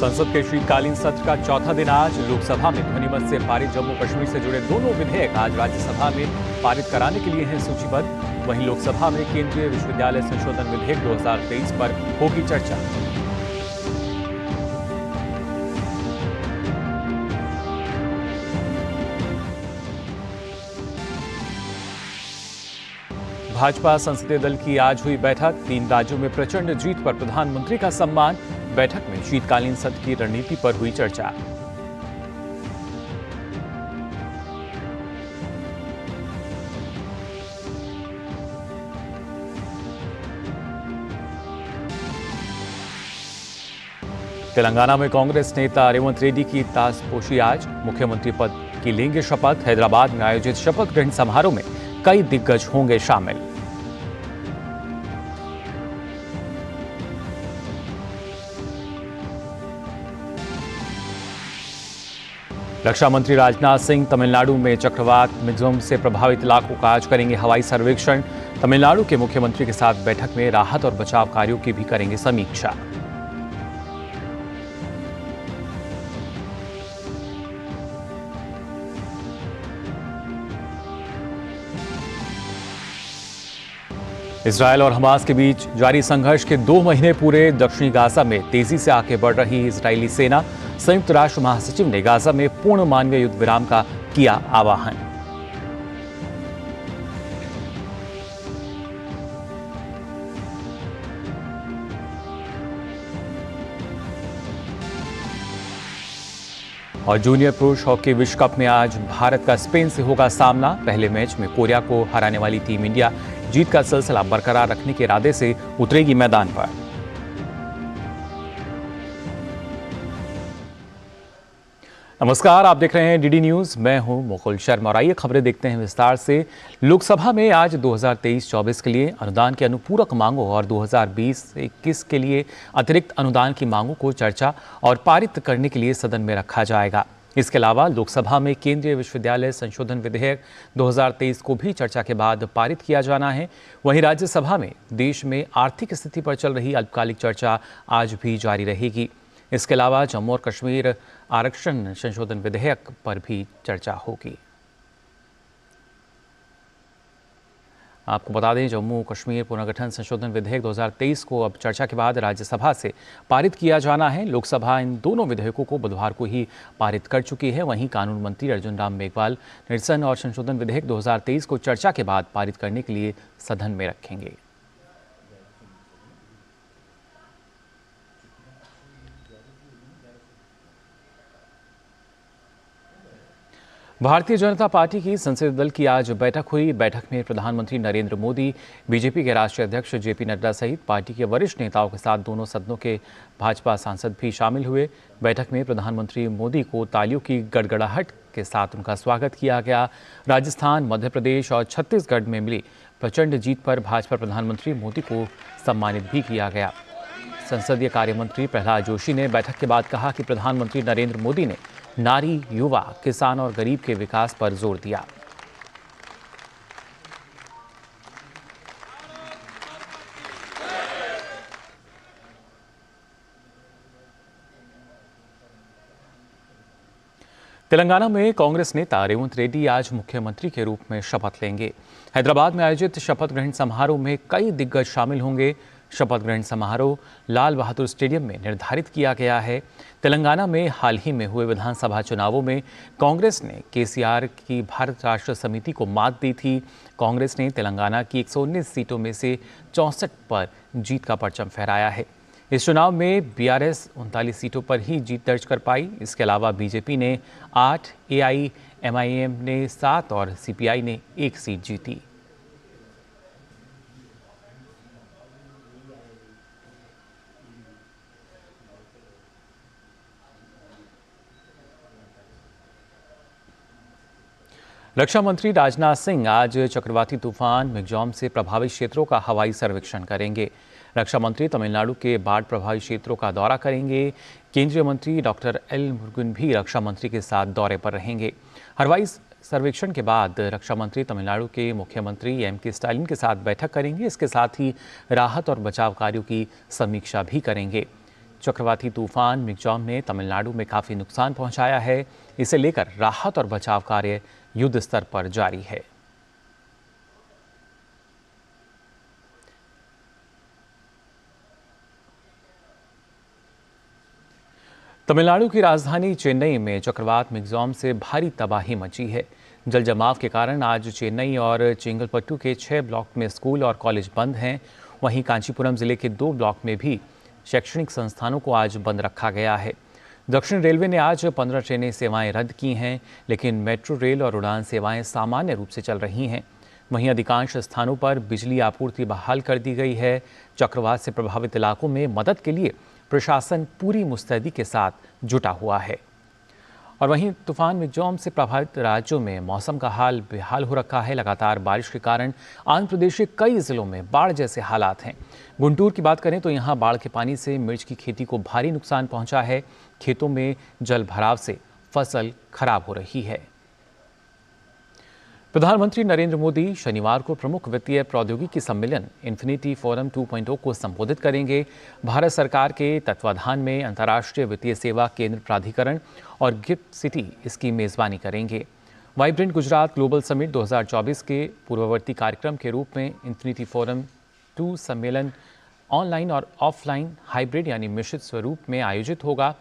संसद के शीतकालीन सत्र का चौथा दिन आज लोकसभा में ध्वनिमत से पारित जम्मू कश्मीर से जुड़े दोनों विधेयक आज राज्यसभा में पारित कराने के लिए हैं सूचीबद्ध। वहीं लोकसभा में केंद्रीय विश्वविद्यालय संशोधन विधेयक 2023 पर होगी चर्चा। भाजपा संसदीय दल की आज हुई बैठक। 3 राज्यों में प्रचंड जीत पर प्रधानमंत्री का सम्मान। बैठक में शीतकालीन सत्र की रणनीति पर हुई चर्चा। तेलंगाना में कांग्रेस नेता रेवंत रेड्डी की ताजपोशी आज। मुख्यमंत्री पद की लेंगे शपथ। हैदराबाद में आयोजित शपथ ग्रहण समारोह में कई दिग्गज होंगे शामिल। रक्षा मंत्री राजनाथ सिंह तमिलनाडु में चक्रवात मिग्जोम से प्रभावित इलाकों का आज करेंगे हवाई सर्वेक्षण। तमिलनाडु के मुख्यमंत्री के साथ बैठक में राहत और बचाव कार्यों की भी करेंगे समीक्षा। इजरायल और हमास के बीच जारी संघर्ष के 2 महीने पूरे। दक्षिणी गाजा में तेजी से आगे बढ़ रही इजरायली सेना। संयुक्त राष्ट्र महासचिव ने गाजा में पूर्ण मानवीय युद्ध विराम का किया आह्वान। और जूनियर पुरुष हॉकी विश्व कप में आज भारत का स्पेन से होगा सामना। पहले मैच में कोरिया को हराने वाली टीम इंडिया जीत का सिलसिला बरकरार रखने के इरादे से उतरेगी मैदान पर। नमस्कार, आप देख रहे हैं डीडी न्यूज। मैं हूं मुकुल शर्मा और आइए खबरें देखते हैं विस्तार से। लोकसभा में आज 2023-24 के लिए अनुदान की अनुपूरक मांगों और 2020-21 के लिए अतिरिक्त अनुदान की मांगों को चर्चा और पारित करने के लिए सदन में रखा जाएगा। इसके अलावा लोकसभा में केंद्रीय विश्वविद्यालय संशोधन विधेयक 2023 को भी चर्चा के बाद पारित किया जाना है। वहीं राज्यसभा में देश में आर्थिक स्थिति पर चल रही अल्पकालिक चर्चा आज भी जारी रहेगी। इसके अलावा जम्मू और कश्मीर आरक्षण संशोधन विधेयक पर भी चर्चा होगी। आपको बता दें, जम्मू कश्मीर पुनर्गठन संशोधन विधेयक 2023 को अब चर्चा के बाद राज्यसभा से पारित किया जाना है। लोकसभा इन दोनों विधेयकों को बुधवार को ही पारित कर चुकी है। वहीं कानून मंत्री अर्जुन राम मेघवाल निरसन और संशोधन विधेयक 2023 को चर्चा के बाद पारित करने के लिए सदन में रखेंगे। भारतीय जनता पार्टी की संसदीय दल की आज बैठक हुई। बैठक में प्रधानमंत्री नरेंद्र मोदी, बीजेपी के राष्ट्रीय अध्यक्ष जेपी नड्डा सहित पार्टी के वरिष्ठ नेताओं के साथ दोनों सदनों के भाजपा सांसद भी शामिल हुए। बैठक में प्रधानमंत्री मोदी को तालियों की गड़गड़ाहट के साथ उनका स्वागत किया गया। राजस्थान, मध्य प्रदेश और छत्तीसगढ़ में मिली प्रचंड जीत पर भाजपा प्रधानमंत्री मोदी को सम्मानित भी किया गया। संसदीय कार्य मंत्री प्रहलाद जोशी ने बैठक के बाद कहा कि प्रधानमंत्री नरेंद्र मोदी ने नारी, युवा, किसान और गरीब के विकास पर जोर दिया। तेलंगाना में कांग्रेस नेता रेवंत रेड्डी आज मुख्यमंत्री के रूप में शपथ लेंगे। हैदराबाद में आयोजित शपथ ग्रहण समारोह में कई दिग्गज शामिल होंगे। शपथ ग्रहण समारोह लाल बहादुर स्टेडियम में निर्धारित किया गया है। तेलंगाना में हाल ही में हुए विधानसभा चुनावों में कांग्रेस ने केसीआर की भारत राष्ट्र समिति को मात दी थी। कांग्रेस ने तेलंगाना की 119 सीटों में से 64 पर जीत का परचम फहराया है। इस चुनाव में बीआरएस 39 सीटों पर ही जीत दर्ज कर पाई। इसके अलावा बीजेपी ने 8, एआईएमआईएम ने 7 और सीपीआई ने 1 सीट जीती। रक्षा मंत्री राजनाथ सिंह आज चक्रवाती तूफान मिग्जोम से प्रभावित क्षेत्रों का हवाई सर्वेक्षण करेंगे। रक्षा मंत्री तमिलनाडु के बाढ़ प्रभावित क्षेत्रों का दौरा करेंगे। केंद्रीय मंत्री डॉक्टर एल मुरुगन भी रक्षा मंत्री के साथ दौरे पर रहेंगे। हवाई सर्वेक्षण के बाद रक्षा मंत्री तमिलनाडु के मुख्यमंत्री एम.के. स्टालिन के साथ बैठक करेंगे। इसके साथ ही राहत और बचाव कार्यों की समीक्षा भी करेंगे। चक्रवाती तूफान मिगजॉम ने तमिलनाडु में काफी नुकसान पहुंचाया है। इसे लेकर राहत और बचाव कार्य युद्ध स्तर पर जारी है। तमिलनाडु की राजधानी चेन्नई में चक्रवात मिगजॉम से भारी तबाही मची है। जल जमाव के कारण आज चेन्नई और चेंगलपट्टू के 6 ब्लॉक में स्कूल और कॉलेज बंद हैं। वहीं कांचीपुरम जिले के 2 ब्लॉक में भी शैक्षणिक संस्थानों को आज बंद रखा गया है। दक्षिण रेलवे ने आज 15 ट्रेनें सेवाएं रद्द की हैं, लेकिन मेट्रो रेल और उड़ान सेवाएं सामान्य रूप से चल रही हैं। वहीं अधिकांश स्थानों पर बिजली आपूर्ति बहाल कर दी गई है। चक्रवात से प्रभावित इलाकों में मदद के लिए प्रशासन पूरी मुस्तैदी के साथ जुटा हुआ है। और वहीं तूफान मिगजॉम से प्रभावित राज्यों में मौसम का हाल बेहाल हो रखा है। लगातार बारिश के कारण आंध्र प्रदेश के कई जिलों में बाढ़ जैसे हालात हैं। गुंटूर की बात करें तो यहाँ बाढ़ के पानी से मिर्च की खेती को भारी नुकसान पहुंचा है। खेतों में जल भराव से फसल खराब हो रही है। प्रधानमंत्री नरेंद्र मोदी शनिवार को प्रमुख वित्तीय प्रौद्योगिकी सम्मेलन इन्फिनिटी फोरम 2.0 को संबोधित करेंगे। भारत सरकार के तत्वाधान में अंतर्राष्ट्रीय वित्तीय सेवा केंद्र प्राधिकरण और गिफ्ट सिटी इसकी मेजबानी करेंगे। वाइब्रेंट गुजरात ग्लोबल समिट 2024 के पूर्ववर्ती कार्यक्रम के रूप में इन्फिनिटी फोरम 2 सम्मेलन ऑनलाइन और ऑफलाइन हाइब्रिड यानी मिश्रित स्वरूप में आयोजित होगा।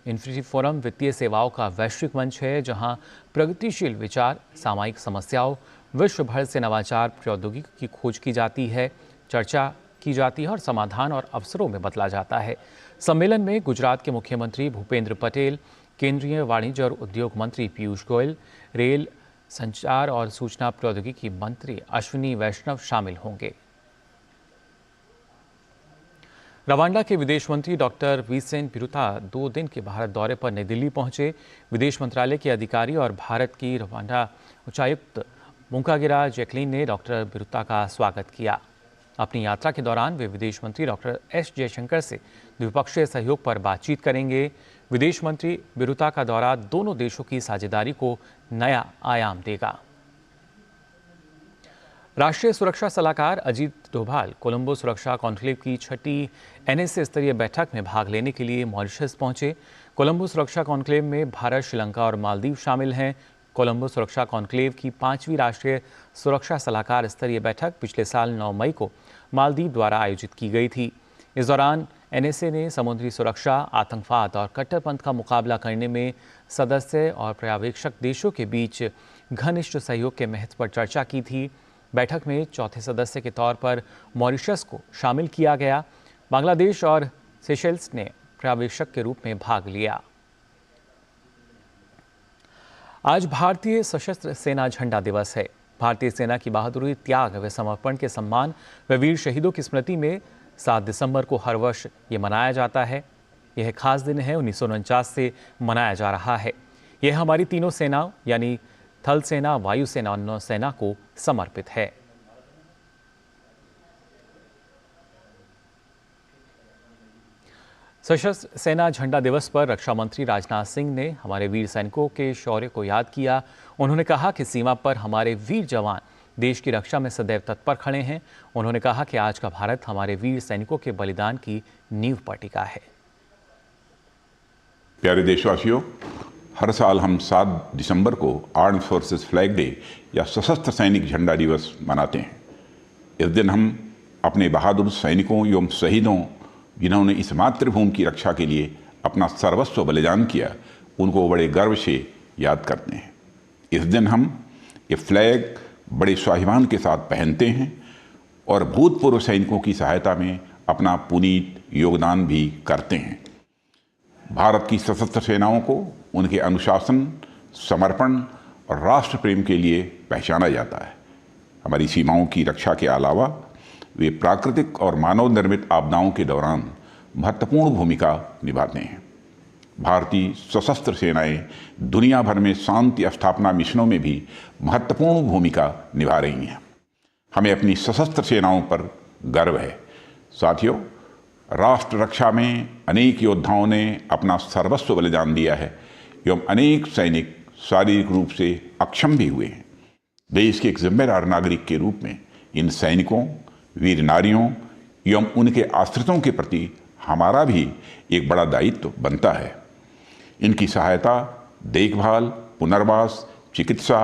इन्फिनिटी फोरम वित्तीय सेवाओं का वैश्विक मंच है, जहां प्रगतिशील विचार, सामायिक समस्याओं, विश्व भर से नवाचार प्रौद्योगिकी की खोज की जाती है, चर्चा की जाती है और समाधान और अवसरों में बदला जाता है। सम्मेलन में गुजरात के मुख्यमंत्री भूपेंद्र पटेल, केंद्रीय वाणिज्य और उद्योग मंत्री पीयूष गोयल, रेल, संचार और सूचना प्रौद्योगिकी मंत्री अश्विनी वैष्णव शामिल होंगे। रवांडा के विदेश मंत्री डॉक्टर विसेंट बिरुता 2 दिन के भारत दौरे पर नई दिल्ली पहुंचे। विदेश मंत्रालय के अधिकारी और भारत की रवांडा उच्चायुक्त मुंकागिरा जैकलीन ने डॉक्टर बिरुता का स्वागत किया। अपनी यात्रा के दौरान वे विदेश मंत्री डॉक्टर एस जयशंकर से द्विपक्षीय सहयोग पर बातचीत करेंगे। विदेश मंत्री बिरुता का दौरा दोनों देशों की साझेदारी को नया आयाम देगा। राष्ट्रीय सुरक्षा सलाहकार अजीत डोभाल कोलंबो सुरक्षा कॉन्क्लेव की 6ठी एनएसए स्तरीय बैठक में भाग लेने के लिए मॉरिशस पहुंचे। कोलंबो सुरक्षा कॉन्क्लेव में भारत, श्रीलंका और मालदीव शामिल हैं। कोलंबो सुरक्षा कॉन्क्लेव की 5वीं राष्ट्रीय सुरक्षा सलाहकार स्तरीय बैठक पिछले साल 9 मई को मालदीव द्वारा आयोजित की गई थी। इस दौरान एनएसए ने समुद्री सुरक्षा, आतंकवाद और कट्टरपंथ का मुकाबला करने में सदस्य और पर्यवेक्षक देशों के बीच घनिष्ठ सहयोग के महत्व पर चर्चा की थी। बैठक में चौथे सदस्य के तौर पर मॉरिशस को शामिल किया गया। बांग्लादेश और सेशेल्स ने पर्यवेक्षक के रूप में भाग लिया। आज भारतीय सशस्त्र सेना झंडा दिवस है। भारतीय सेना की बहादुरी, त्याग व समर्पण के सम्मान व वीर शहीदों की स्मृति में 7 दिसंबर को हर वर्ष ये मनाया जाता है। यह खास दिन है 1949 से मनाया जा रहा है। यह हमारी तीनों सेनाओं यानी थल सेना, वायुसेना और नौसेना को समर्पित है। सशस्त्र सेना झंडा दिवस पर रक्षा मंत्री राजनाथ सिंह ने हमारे वीर सैनिकों के शौर्य को याद किया। उन्होंने कहा कि सीमा पर हमारे वीर जवान देश की रक्षा में सदैव तत्पर खड़े हैं। उन्होंने कहा कि आज का भारत हमारे वीर सैनिकों के बलिदान की नींव पर टिका है। प्यारे देशवासियों, हर साल हम 7 दिसंबर को आर्म्ड फोर्सेस फ्लैग डे या सशस्त्र सैनिक झंडा दिवस मनाते हैं। इस दिन हम अपने बहादुर सैनिकों एवं शहीदों, जिन्होंने इस मातृभूमि की रक्षा के लिए अपना सर्वस्व बलिदान किया, उनको बड़े गर्व से याद करते हैं। इस दिन हम ये फ्लैग बड़े स्वाभिमान के साथ पहनते हैं और भूतपूर्व सैनिकों की सहायता में अपना पुनीत योगदान भी करते हैं। भारत की सशस्त्र सेनाओं को उनके अनुशासन, समर्पण और राष्ट्र प्रेम के लिए पहचाना जाता है। हमारी सीमाओं की रक्षा के अलावा वे प्राकृतिक और मानव निर्मित आपदाओं के दौरान महत्वपूर्ण भूमिका निभाते हैं। भारतीय सशस्त्र सेनाएं दुनिया भर में शांति स्थापना मिशनों में भी महत्वपूर्ण भूमिका निभा रही हैं। हमें अपनी सशस्त्र सेनाओं पर गर्व है। साथियों, राष्ट्र रक्षा में अनेक योद्धाओं ने अपना सर्वस्व बलिदान दिया है एवं अनेक सैनिक शारीरिक रूप से अक्षम भी हुए हैं। देश के एक जिम्मेदार नागरिक के रूप में इन सैनिकों, वीर नारियों एवं उनके आश्रितों के प्रति हमारा भी एक बड़ा दायित्व बनता है। इनकी सहायता, देखभाल, पुनर्वास, चिकित्सा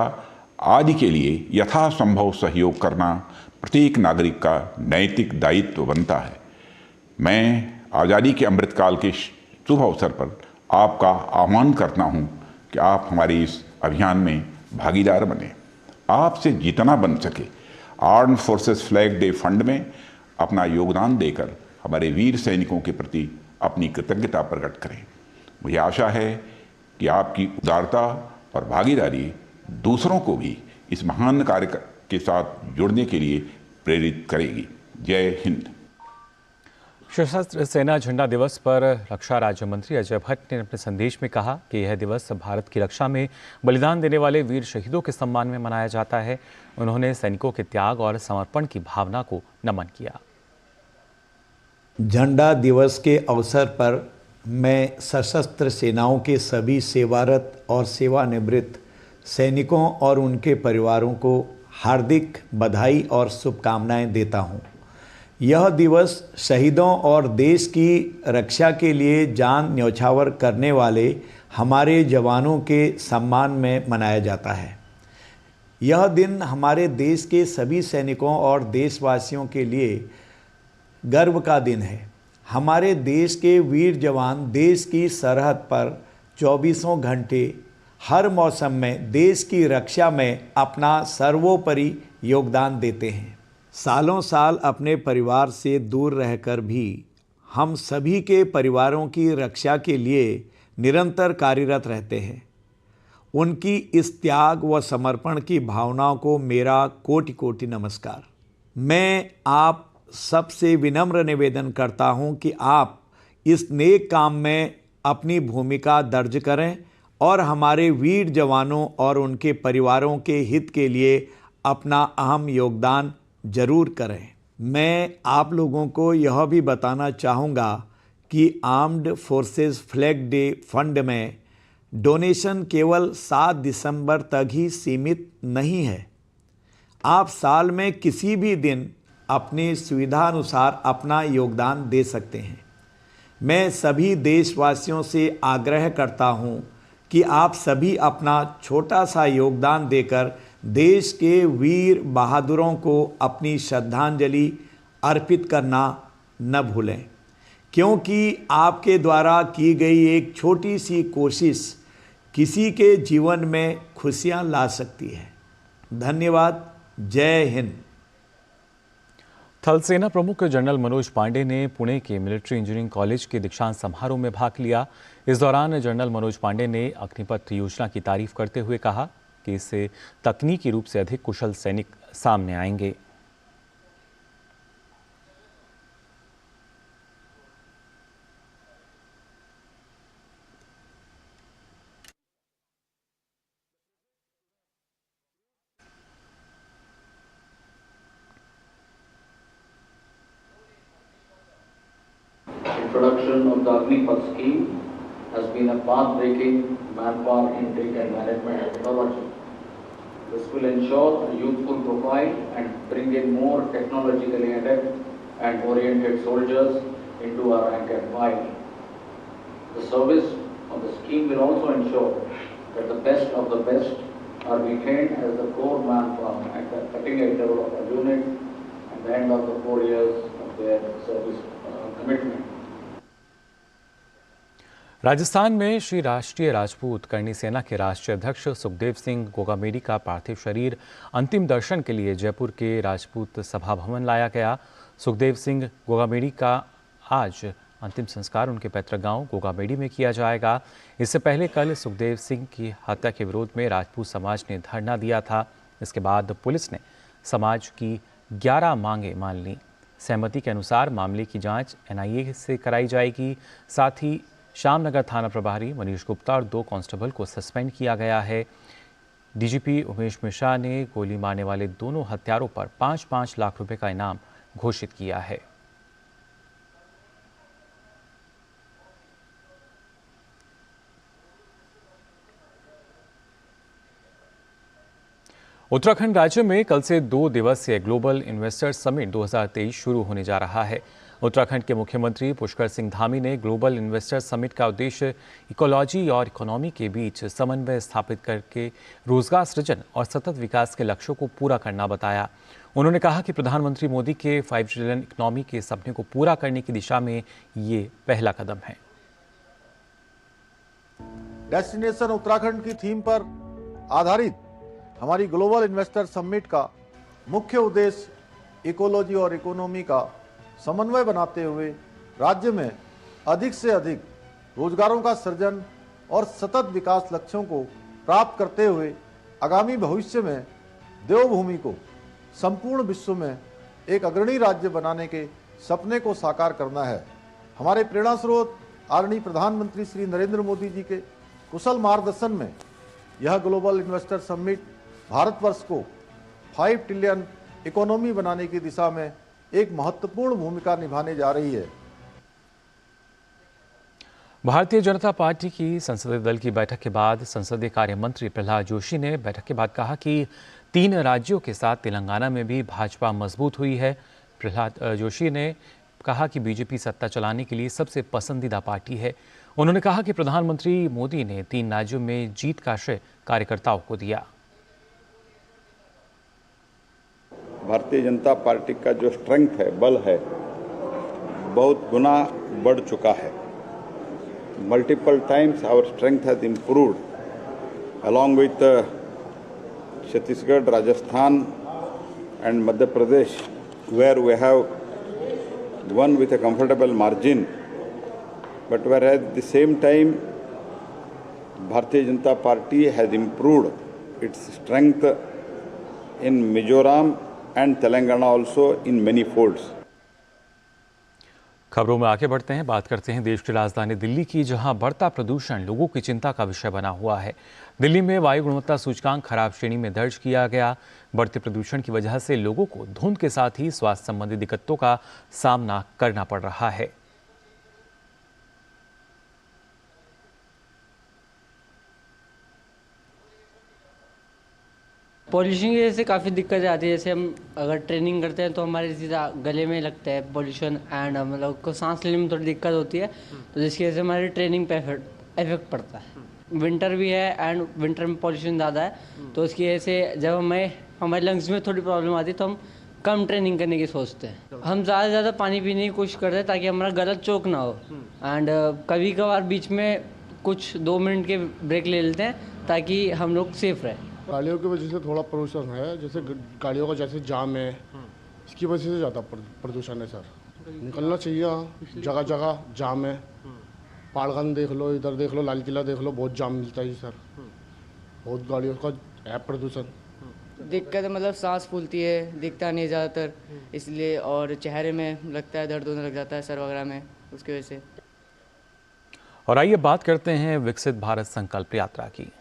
आदि के लिए यथासंभव सहयोग करना प्रत्येक नागरिक का नैतिक दायित्व बनता है। मैं आज़ादी के अमृतकाल के शुभ अवसर पर आपका आह्वान करता हूं कि आप हमारे इस अभियान में भागीदार बने। आपसे जितना बन सके armed forces flag day fund में अपना योगदान देकर हमारे वीर सैनिकों के प्रति अपनी कृतज्ञता प्रकट करें। मुझे आशा है कि आपकी उदारता और भागीदारी दूसरों को भी इस महान कार्य के साथ जुड़ने के लिए प्रेरित करेगी। जय हिंद। सशस्त्र सेना झंडा दिवस पर रक्षा राज्य मंत्री अजय भट्ट ने अपने संदेश में कहा कि यह दिवस भारत की रक्षा में बलिदान देने वाले वीर शहीदों के सम्मान में मनाया जाता है। उन्होंने सैनिकों के त्याग और समर्पण की भावना को नमन किया। झंडा दिवस के अवसर पर मैं सशस्त्र सेनाओं के सभी सेवारत और सेवानिवृत्त सैनिकों और उनके परिवारों को हार्दिक बधाई और शुभकामनाएं देता हूं। यह दिवस शहीदों और देश की रक्षा के लिए जान न्यौछावर करने वाले हमारे जवानों के सम्मान में मनाया जाता है। यह दिन हमारे देश के सभी सैनिकों और देशवासियों के लिए गर्व का दिन है। हमारे देश के वीर जवान देश की सरहद पर 24 घंटे हर मौसम में देश की रक्षा में अपना सर्वोपरि योगदान देते हैं। सालों साल अपने परिवार से दूर रहकर भी हम सभी के परिवारों की रक्षा के लिए निरंतर कार्यरत रहते हैं। उनकी इस त्याग व समर्पण की भावनाओं को मेरा कोटि कोटि नमस्कार। मैं आप सबसे विनम्र निवेदन करता हूं कि आप इस नेक काम में अपनी भूमिका दर्ज करें और हमारे वीर जवानों और उनके परिवारों के हित के लिए अपना अहम योगदान जरूर करें। मैं आप लोगों को यह भी बताना चाहूँगा कि armed forces flag day fund में डोनेशन केवल 7 दिसंबर तक ही सीमित नहीं है। आप साल में किसी भी दिन अपनी सुविधा अनुसार अपना योगदान दे सकते हैं। मैं सभी देशवासियों से आग्रह करता हूं कि आप सभी अपना छोटा सा योगदान देकर देश के वीर बहादुरों को अपनी श्रद्धांजलि अर्पित करना न भूलें, क्योंकि आपके द्वारा की गई एक छोटी सी कोशिश किसी के जीवन में खुशियां ला सकती है। धन्यवाद। जय हिंद। थल सेना प्रमुख जनरल मनोज पांडे ने पुणे के मिलिट्री इंजीनियरिंग कॉलेज के दीक्षांत समारोह में भाग लिया। इस दौरान जनरल मनोज पांडे ने अग्निपथ योजना की तारीफ करते हुए कहा कि इससे तकनीकी रूप से अधिक कुशल सैनिक सामने आएंगे। Introduction of the Agnipath scheme has been a path-breaking manpower intake and management methodology. This will ensure a youthful profile and bring in more technologically adept and oriented soldiers into our rank and file. The service of the scheme will also ensure that the best of the best are retained as the core manpower at the cutting edge level of our unit at the end of the 4 years of their service commitment. Rajasthan में श्री राष्ट्रीय राजपूत करणी सेना के राष्ट्रीय अध्यक्ष सुखदेव सिंह गोगामेडी का पार्थिव शरीर अंतिम दर्शन के लिए जयपुर के राजपूत सभा भवन लाया गया। सुखदेव सिंह गोगामेडी का आज अंतिम संस्कार उनके पैतृक गांव गोगामेडी में किया जाएगा। इससे पहले कल सुखदेव सिंह की हत्या के विरोध में राजपूत समाज ने धरना दिया था। इसके बाद पुलिस ने समाज की 11 मांगें मान लीं। सहमति के अनुसार मामले की जांच NIA से कराई जाएगी। साथ ही श्यामनगर थाना प्रभारी मनीष गुप्ता और 2 कांस्टेबल को सस्पेंड किया गया है। DGP उमेश मिश्रा ने गोली मारने वाले दोनों हत्यारों पर 5-5 लाख रुपए का इनाम घोषित किया है। उत्तराखंड राज्य में कल से 2 दिवसीय ग्लोबल इन्वेस्टर्स समिट 2023 शुरू होने जा रहा है। उत्तराखंड के मुख्यमंत्री पुष्कर सिंह धामी ने ग्लोबल इन्वेस्टर समिट का उद्देश्य इकोलॉजी और इकोनॉमी के बीच समन्वय स्थापित करके रोजगार सृजन और सतत विकास के लक्ष्यों को पूरा करना बताया। उन्होंने कहा कि प्रधानमंत्री मोदी के 5 ट्रिलियन इकोनॉमी के सपने को पूरा करने की दिशा में ये पहला कदम है। डेस्टिनेशन उत्तराखंड की थीम पर आधारित हमारी ग्लोबल इन्वेस्टर समिट का मुख्य उद्देश्य इकोलॉजी और इकोनॉमी का समन्वय बनाते हुए राज्य में अधिक से अधिक रोजगारों का सृजन और सतत विकास लक्ष्यों को प्राप्त करते हुए आगामी भविष्य में देवभूमि को संपूर्ण विश्व में एक अग्रणी राज्य बनाने के सपने को साकार करना है। हमारे प्रेरणा स्रोत आदरणीय प्रधानमंत्री श्री नरेंद्र मोदी जी के कुशल मार्गदर्शन में यह ग्लोबल इन्वेस्टर समिट भारतवर्ष को 5 ट्रिलियन इकोनॉमी बनाने की दिशा में एक महत्वपूर्ण भूमिका निभाने जा रही है। भारतीय जनता पार्टी की संसदीय दल की बैठक के बाद संसदीय कार्य मंत्री प्रहलाद जोशी ने बैठक के बाद कहा कि 3 राज्यों के साथ तेलंगाना में भी भाजपा मजबूत हुई है। प्रहलाद जोशी ने कहा कि बीजेपी सत्ता चलाने के लिए सबसे पसंदीदा पार्टी है। उन्होंने कहा कि प्रधानमंत्री मोदी ने 3 राज्यों में जीत का श्रेय कार्यकर्ताओं को दिया। भारतीय जनता पार्टी का जो स्ट्रेंथ है, बल है, बहुत गुना बढ़ चुका है। Multiple times our strength has improved along with Chhattisgarh, Rajasthan and Madhya Pradesh, where we have won with a comfortable margin, but whereas at the same time Bharatiya Janata Party has improved its strength in Mizoram and Telangana also in many folds. खबरों में आगे बढ़ते हैं, बात करते हैं देश की राजधानी दिल्ली की, जहां बढ़ता प्रदूषण लोगों की चिंता का विषय बना हुआ है। दिल्ली में वायु गुणवत्ता सूचकांक खराब श्रेणी में दर्ज किया गया। बढ़ते प्रदूषण की वजह से लोगों को धुंध के साथ ही स्वास्थ्य संबंधी दिक्कतों का सामना करना पड़ रहा है। पॉल्यूशन की वजह से काफ़ी दिक्कत आती है। जैसे हम अगर ट्रेनिंग करते हैं तो हमारे सीधा गले में लगता है पॉल्यूशन एंड मतलब को सांस लेने में थोड़ी दिक्कत होती है, तो जिसकी वजह से हमारी ट्रेनिंग पे इफेक्ट पड़ता है। विंटर भी है एंड विंटर में पॉल्यूशन ज़्यादा है, तो उसकी वजह से जब हमारे लंग्स में थोड़ी प्रॉब्लम आती है तो हम कम ट्रेनिंग करने की सोचते हैं। हम ज़्यादा से ज़्यादा पानी पीने की कोशिश करते हैं ताकि हमारा गला चोक ना हो, एंड कभी कभार बीच में कुछ 2 मिनट के ब्रेक ले लेते हैं ताकि हम लोग सेफ रहे। गाड़ियों की वजह से थोड़ा प्रदूषण है, जैसे गाड़ियों का जैसे जाम है, इसकी वजह से ज़्यादा प्रदूषण है सर। निकलना चाहिए, जगह जगह जाम है। पहाड़गंज देख लो, इधर देख लो, लाल किला देख लो, बहुत जाम मिलता है सर। बहुत गाड़ियों का है प्रदूषण। दिक्कत मतलब सांस फूलती है, दिखता नहीं ज़्यादातर इसलिए, और चेहरे में लगता है दर्द होने लग जाता है सर वगैरह में, उसकी वजह से। और आइए बात करते हैं विकसित भारत संकल्प यात्रा की।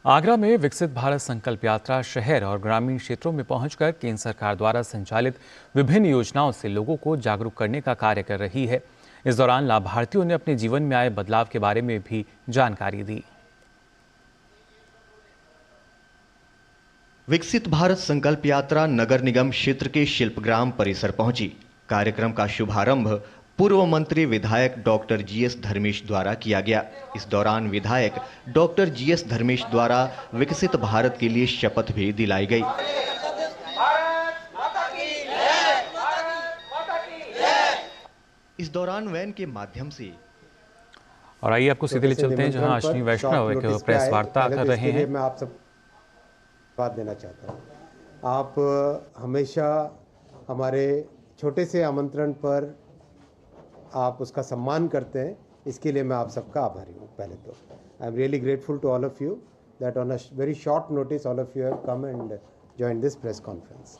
आगरा में विकसित भारत संकल्प यात्रा शहर और ग्रामीण क्षेत्रों में पहुंचकर केंद्र सरकार द्वारा संचालित विभिन्न योजनाओं से लोगों को जागरूक करने का कार्य कर रही है। इस दौरान लाभार्थियों ने अपने जीवन में आए बदलाव के बारे में भी जानकारी दी। विकसित भारत संकल्प यात्रा नगर निगम क्षेत्र के शिल्पग्राम परिसर पहुंची। कार्यक्रम का शुभारंभ पूर्व मंत्री विधायक डॉक्टर जीएस धर्मेश द्वारा किया गया। इस दौरान विधायक डॉक्टर जीएस धर्मेश द्वारा विकसित भारत के लिए शपथ भी दिलाई गई। इस दौरान वैन के माध्यम से और आइए आपको सीधे ले चलते हैं जहां अश्विनी वैष्णव एक प्रेस वार्ता कर रहे हैं। मैं आप सब बात देना चाहता हूँ। आप हमेशा हमारे छोटे से आमंत्रण पर आप उसका सम्मान करते हैं, इसके लिए मैं आप सबका आभारी हूँ। पहले तो I am really grateful to all of you that on a very short notice all of you have come and join this press conference.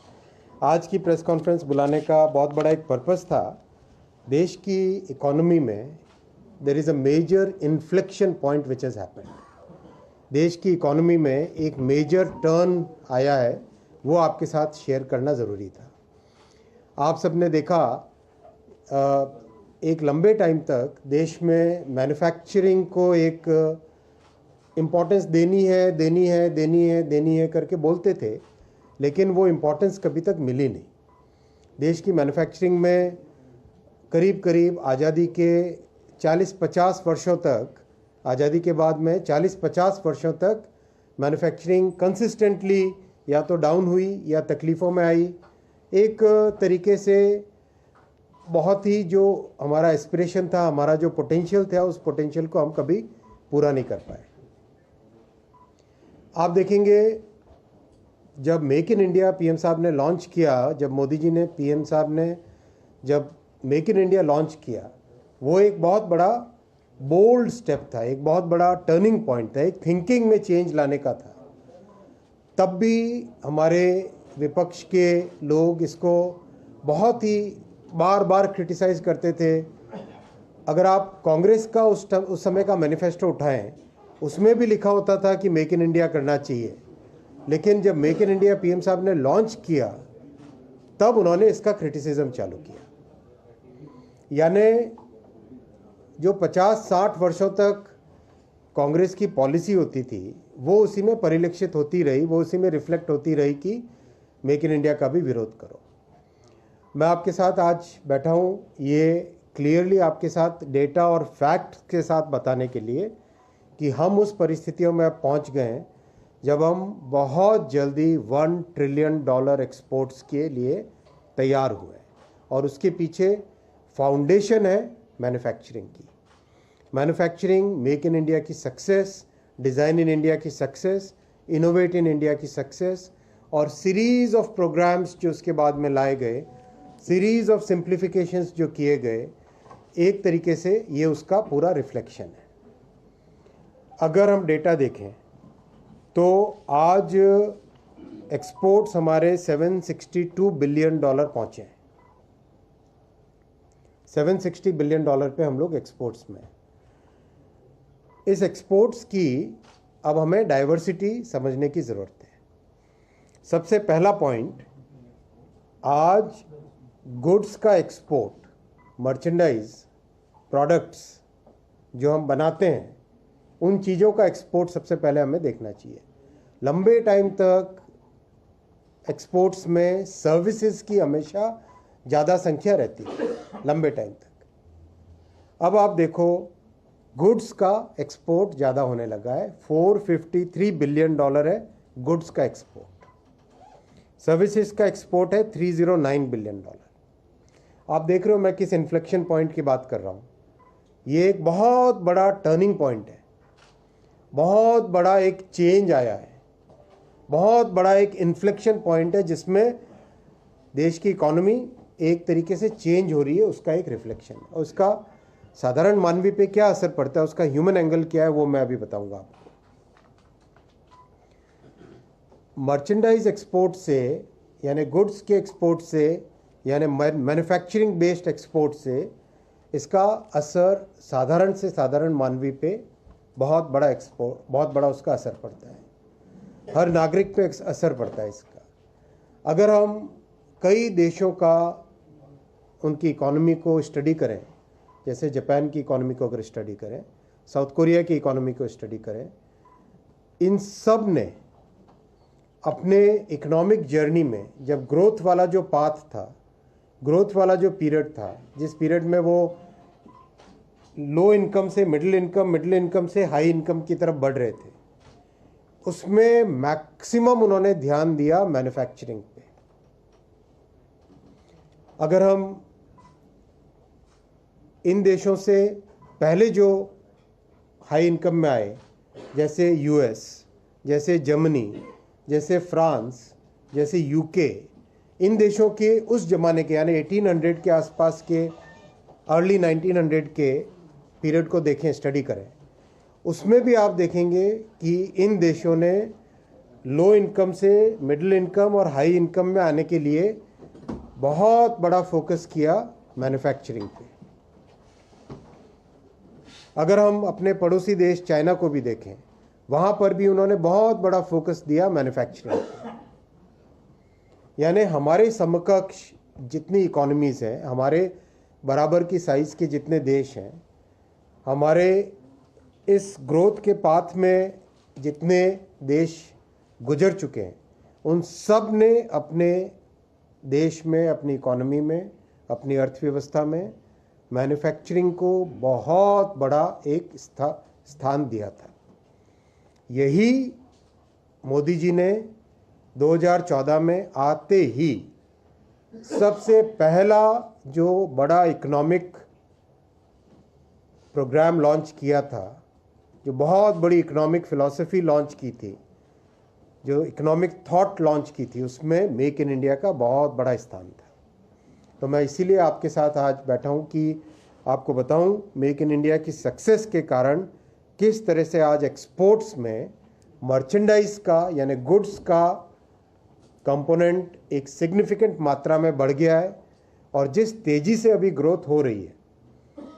आज की प्रेस कॉन्फ्रेंस बुलाने का बहुत बड़ा एक पर्पस था। देश की इकोनॉमी में there is a major inflection point which has happened. देश की इकोनॉमी में एक मेजर टर्न आया है, वो आपके साथ शेयर करना ज़रूरी था। आप सब ने देखा एक लंबे टाइम तक देश में मैन्युफैक्चरिंग को एक इम्पोर्टेंस देनी है करके बोलते थे, लेकिन वो इम्पोर्टेंस कभी तक मिली नहीं। देश की मैन्युफैक्चरिंग में करीब करीब आज़ादी के 40-50 वर्षों तक, आज़ादी के बाद में 40-50 वर्षों तक मैन्युफैक्चरिंग कंसिस्टेंटली या तो डाउन हुई या तकलीफ़ों में आई। एक तरीके से बहुत ही जो हमारा एस्पिरेशन था, हमारा जो पोटेंशियल था, उस पोटेंशियल को हम कभी पूरा नहीं कर पाए। आप देखेंगे जब मेक इन इंडिया पीएम साहब ने लॉन्च किया, जब मोदी जी ने, पीएम साहब ने जब मेक इन इंडिया लॉन्च किया, वो एक बहुत बड़ा बोल्ड स्टेप था, एक बहुत बड़ा टर्निंग पॉइंट था, एक थिंकिंग में चेंज लाने का था। तब भी हमारे विपक्ष के लोग इसको बहुत ही बार बार क्रिटिसाइज़ करते थे। अगर आप कांग्रेस का उस समय का मैनिफेस्टो उठाएं, उसमें भी लिखा होता था कि मेक इन इंडिया करना चाहिए, लेकिन जब मेक इन इंडिया पीएम साहब ने लॉन्च किया तब उन्होंने इसका क्रिटिसिज्म चालू किया। यानी जो 50-60 वर्षों तक कांग्रेस की पॉलिसी होती थी, वो उसी में परिलक्षित होती रही, वो उसी में रिफ्लेक्ट होती रही कि मेक इन इंडिया का भी विरोध करो। मैं आपके साथ आज बैठा हूँ ये क्लियरली आपके साथ डेटा और फैक्ट के साथ बताने के लिए कि हम उस परिस्थितियों में अब पहुँच गए हैं जब हम बहुत जल्दी $1 ट्रिलियन एक्सपोर्ट्स के लिए तैयार हुए, और उसके पीछे फाउंडेशन है मैन्युफैक्चरिंग की। मैन्युफैक्चरिंग मेक इन इंडिया की सक्सेस, डिज़ाइन इन इंडिया की सक्सेस, इनोवेट इन इंडिया की सक्सेस, और सीरीज़ ऑफ प्रोग्राम्स जो उसके बाद में लाए गए, सीरीज़ ऑफ सिंप्लीफिकेशंस जो किए गए, एक तरीके से ये उसका पूरा रिफ्लेक्शन है। अगर हम डेटा देखें तो आज एक्सपोर्ट्स हमारे $762 बिलियन पहुँचे हैं। $760 बिलियन पे हम लोग एक्सपोर्ट्स में। इस एक्सपोर्ट्स की अब हमें डाइवर्सिटी समझने की ज़रूरत है। सबसे पहला पॉइंट, आज गुड्स का एक्सपोर्ट, मर्चेंडाइज, प्रोडक्ट्स जो हम बनाते हैं, उन चीज़ों का एक्सपोर्ट सबसे पहले हमें देखना चाहिए। लंबे टाइम तक एक्सपोर्ट्स में सर्विसेज की हमेशा ज़्यादा संख्या रहती है, लंबे टाइम तक। अब आप देखो गुड्स का एक्सपोर्ट ज़्यादा होने लगा है, $453 बिलियन है गुड्स का एक्सपोर्ट। सर्विसेज का एक्सपोर्ट है $309 बिलियन। आप देख रहे हो मैं किस इन्फ्लेक्शन पॉइंट की बात कर रहा हूँ। ये एक बहुत बड़ा टर्निंग पॉइंट है, बहुत बड़ा एक चेंज आया है, बहुत बड़ा एक इन्फ्लेक्शन पॉइंट है जिसमें देश की इकोनॉमी एक तरीके से चेंज हो रही है, उसका एक रिफ्लेक्शन। और उसका साधारण मानवी पे क्या असर पड़ता है, उसका ह्यूमन एंगल क्या है, वो मैं अभी बताऊंगा आपको। मर्चेंडाइज एक्सपोर्ट से, यानी गुड्स के एक्सपोर्ट से, यानी मैन्युफैक्चरिंग बेस्ड एक्सपोर्ट से, इसका असर साधारण से साधारण मानवी पे बहुत बड़ा उसका असर पड़ता है। हर नागरिक पे असर पड़ता है इसका। अगर हम कई देशों का उनकी इकोनॉमी को स्टडी करें, जैसे जापान की इकोनॉमी को अगर स्टडी करें, साउथ कोरिया की इकोनॉमी को स्टडी करें, इन सब ने अपने इकोनॉमिक जर्नी में जब ग्रोथ वाला जो पाथ था, ग्रोथ वाला जो पीरियड था, जिस पीरियड में वो लो इनकम से मिडिल इनकम से हाई इनकम की तरफ बढ़ रहे थे, उसमें मैक्सिमम उन्होंने ध्यान दिया मैन्युफैक्चरिंग पे। अगर हम इन देशों से पहले जो हाई इनकम में आए, जैसे यूएस, जैसे जर्मनी, जैसे फ्रांस, जैसे यूके, इन देशों के उस ज़माने के यानी 1800 के आसपास के, अर्ली 1900 के पीरियड को देखें, स्टडी करें, उसमें भी आप देखेंगे कि इन देशों ने लो इनकम से मिडिल इनकम और हाई इनकम में आने के लिए बहुत बड़ा फोकस किया मैन्युफैक्चरिंग पे। अगर हम अपने पड़ोसी देश चाइना को भी देखें, वहाँ पर भी उन्होंने बहुत बड़ा फोकस दिया मैन्युफैक्चरिंग पे। यानी हमारे समकक्ष जितनी इकोनॉमीज़ हैं, हमारे बराबर की साइज़ के जितने देश हैं, हमारे इस ग्रोथ के पाथ में जितने देश गुजर चुके हैं, उन सब ने अपने देश में, अपनी इकोनॉमी में, अपनी अर्थव्यवस्था में मैन्युफैक्चरिंग को बहुत बड़ा एक स्थान दिया था। यही मोदी जी ने 2014 में आते ही सबसे पहला जो बड़ा इकोनॉमिक प्रोग्राम लॉन्च किया था, जो बहुत बड़ी इकोनॉमिक फिलॉसफी लॉन्च की थी, जो इकोनॉमिक थॉट लॉन्च की थी, उसमें मेक इन इंडिया का बहुत बड़ा स्थान था। तो मैं इसीलिए आपके साथ आज बैठा हूँ कि आपको बताऊँ मेक इन इंडिया की सक्सेस के कारण किस तरह से आज एक्सपोर्ट्स में मर्चेंडाइज का यानी गुड्स का कंपोनेंट एक सिग्निफिकेंट मात्रा में बढ़ गया है, और जिस तेज़ी से अभी ग्रोथ हो रही है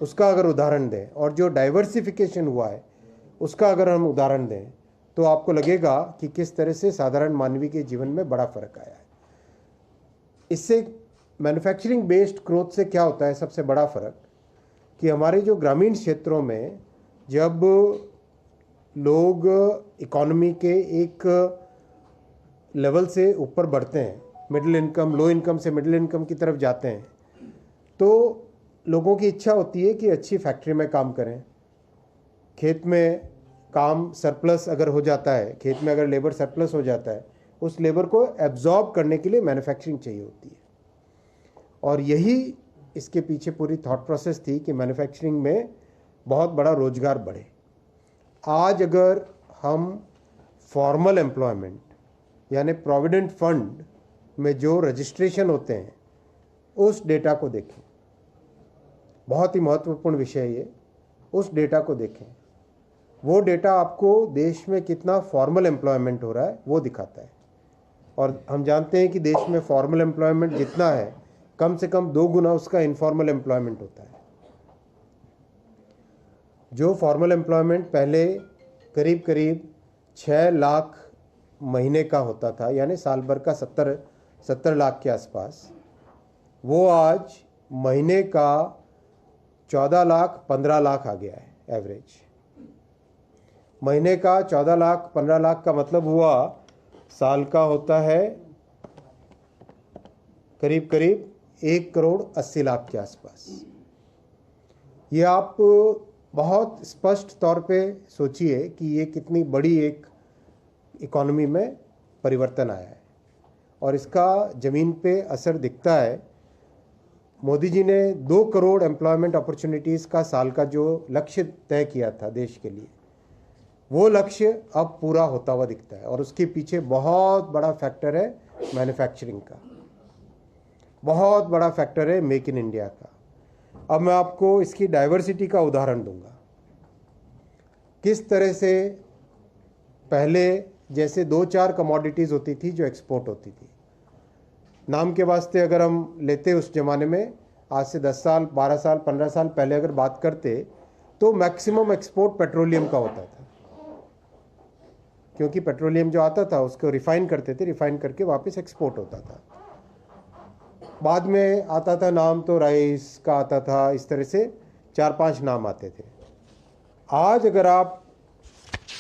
उसका अगर उदाहरण दें, और जो डाइवर्सिफिकेशन हुआ है उसका अगर हम उदाहरण दें, तो आपको लगेगा कि किस तरह से साधारण मानवी के जीवन में बड़ा फ़र्क आया है। इससे मैन्युफैक्चरिंग बेस्ड ग्रोथ से क्या होता है सबसे बड़ा फ़र्क, कि हमारे जो ग्रामीण क्षेत्रों में जब लोग इकोनॉमी के एक लेवल से ऊपर बढ़ते हैं, मिडिल इनकम, लो इनकम से मिडिल इनकम की तरफ जाते हैं, तो लोगों की इच्छा होती है कि अच्छी फैक्ट्री में काम करें। खेत में काम सरप्लस अगर हो जाता है, खेत में अगर लेबर सरप्लस हो जाता है, उस लेबर को एब्जॉर्ब करने के लिए मैन्युफैक्चरिंग चाहिए होती है। और यही इसके पीछे पूरी थॉट प्रोसेस थी कि मैन्युफैक्चरिंग में बहुत बड़ा रोजगार बढ़े। आज अगर हम फॉर्मल एम्प्लॉयमेंट यानी प्रोविडेंट फंड में जो रजिस्ट्रेशन होते हैं उस डेटा को देखें, बहुत ही महत्वपूर्ण विषय है ये, उस डेटा को देखें। वो डेटा आपको देश में कितना फॉर्मल एम्प्लॉयमेंट हो रहा है वो दिखाता है। और हम जानते हैं कि देश में फॉर्मल एम्प्लॉयमेंट जितना है, कम से कम 2 गुना उसका इनफॉर्मल एम्प्लॉयमेंट होता है। जो फॉर्मल एम्प्लॉयमेंट पहले करीब करीब 6 लाख महीने का होता था, यानी साल भर का 70 लाख के आसपास, वो आज महीने का 14 लाख 15 लाख आ गया है एवरेज। महीने का 14 लाख 15 लाख का मतलब हुआ साल का होता है करीब करीब 1 करोड़ 80 लाख के आसपास। ये आप बहुत स्पष्ट तौर पे सोचिए कि ये कितनी बड़ी एक इकोनॉमी में परिवर्तन आया है, और इसका ज़मीन पे असर दिखता है। मोदी जी ने 2 करोड़ एम्प्लॉयमेंट अपॉर्चुनिटीज़ का साल का जो लक्ष्य तय किया था देश के लिए, वो लक्ष्य अब पूरा होता हुआ दिखता है। और उसके पीछे बहुत बड़ा फैक्टर है मैन्युफैक्चरिंग का, बहुत बड़ा फैक्टर है मेक इन इंडिया का। अब मैं आपको इसकी डाइवर्सिटी का उदाहरण दूंगा। किस तरह से पहले जैसे 2-4 कमोडिटीज़ होती थी जो एक्सपोर्ट होती थी। नाम के वास्ते अगर हम लेते उस ज़माने में, आज से 10 साल 12 साल 15 साल पहले अगर बात करते, तो मैक्सिमम एक्सपोर्ट पेट्रोलियम का होता था, क्योंकि पेट्रोलियम जो आता था उसको रिफ़ाइन करते थे, रिफ़ाइन करके वापस एक्सपोर्ट होता था। बाद में आता था नाम तो राइस का आता था, इस तरह से 4-5 नाम आते थे। आज अगर आप,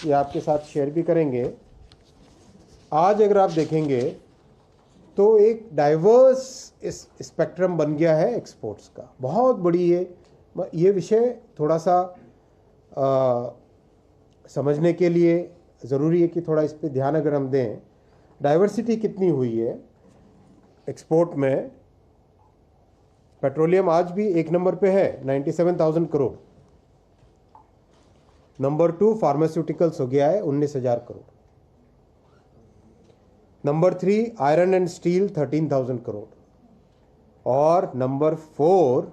ये आपके साथ शेयर भी करेंगे, आज अगर आप देखेंगे तो एक डाइवर्स स्पेक्ट्रम बन गया है एक्सपोर्ट्स का, बहुत बड़ी ये विषय थोड़ा सा समझने के लिए ज़रूरी है कि थोड़ा इस पे ध्यान अगर हम दें। डाइवर्सिटी कितनी हुई है एक्सपोर्ट में। पेट्रोलियम आज भी 1 नंबर पे है, 97,000 करोड़। नंबर 2 फार्मास्यूटिकल्स हो गया है 19,000 crore. Number 3 iron and steel 13,000 crore. और नंबर 4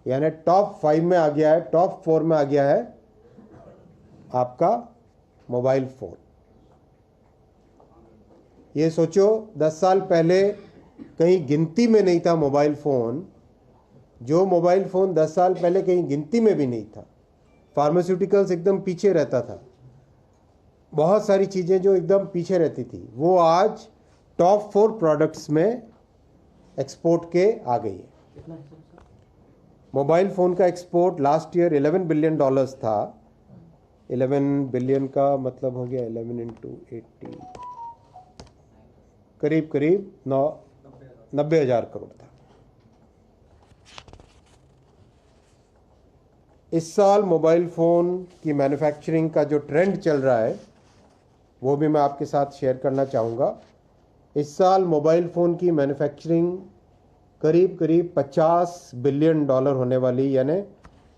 यानी टॉप 5 में आ गया है, टॉप 4 में आ गया है आपका मोबाइल फ़ोन। ये सोचो 10 साल पहले कहीं गिनती में नहीं था मोबाइल फ़ोन, जो मोबाइल फ़ोन 10 साल पहले कहीं गिनती में भी नहीं था। फार्मास्यूटिकल्स एकदम पीछे रहता था, बहुत सारी चीज़ें जो एकदम पीछे रहती थी, वो आज टॉप 4 प्रोडक्ट्स में एक्सपोर्ट के आ गई है। मोबाइल फ़ोन का एक्सपोर्ट लास्ट ईयर $11 बिलियन था। 11 बिलियन का मतलब हो गया 11 इंटू 80, करीब करीब 90,000 करोड़ था। इस साल मोबाइल फ़ोन की मैन्युफैक्चरिंग का जो ट्रेंड चल रहा है वो भी मैं आपके साथ शेयर करना चाहूँगा। इस साल मोबाइल फ़ोन की मैन्युफैक्चरिंग करीब करीब $50 बिलियन होने वाली, यानी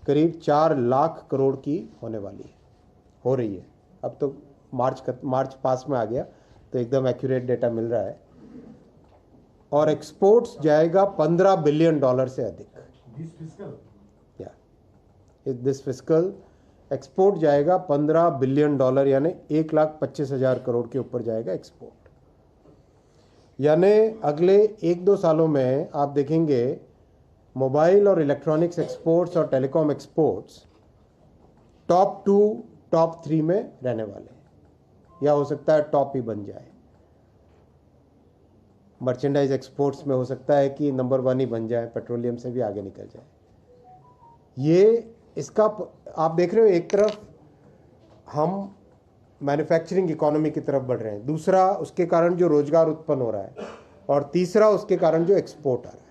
करीब 4 लाख करोड़ की होने वाली है, हो रही है। अब तो मार्च पास में आ गया तो एकदम एक्यूरेट डेटा मिल रहा है। और एक्सपोर्ट्स जाएगा $15 बिलियन से अधिक। दिस फिस्कल एक्सपोर्ट जाएगा $15 बिलियन, यानी 1,25,000 करोड़ के ऊपर जाएगा एक्सपोर्ट। यानी अगले 1-2 सालों में आप देखेंगे मोबाइल और इलेक्ट्रॉनिक्स एक्सपोर्ट्स और टेलीकॉम एक्सपोर्ट्स टॉप 2, टॉप 3 में रहने वाले हैं, या हो सकता है टॉप ही बन जाए। मर्चेंडाइज एक्सपोर्ट्स में हो सकता है कि नंबर 1 ही बन जाए, पेट्रोलियम से भी आगे निकल जाए। ये इसका आप देख रहे हो, एक तरफ हम मैन्युफैक्चरिंग इकोनॉमी की तरफ बढ़ रहे हैं, दूसरा उसके कारण जो रोजगार उत्पन्न हो रहा है, और तीसरा उसके कारण जो एक्सपोर्ट आ रहा है।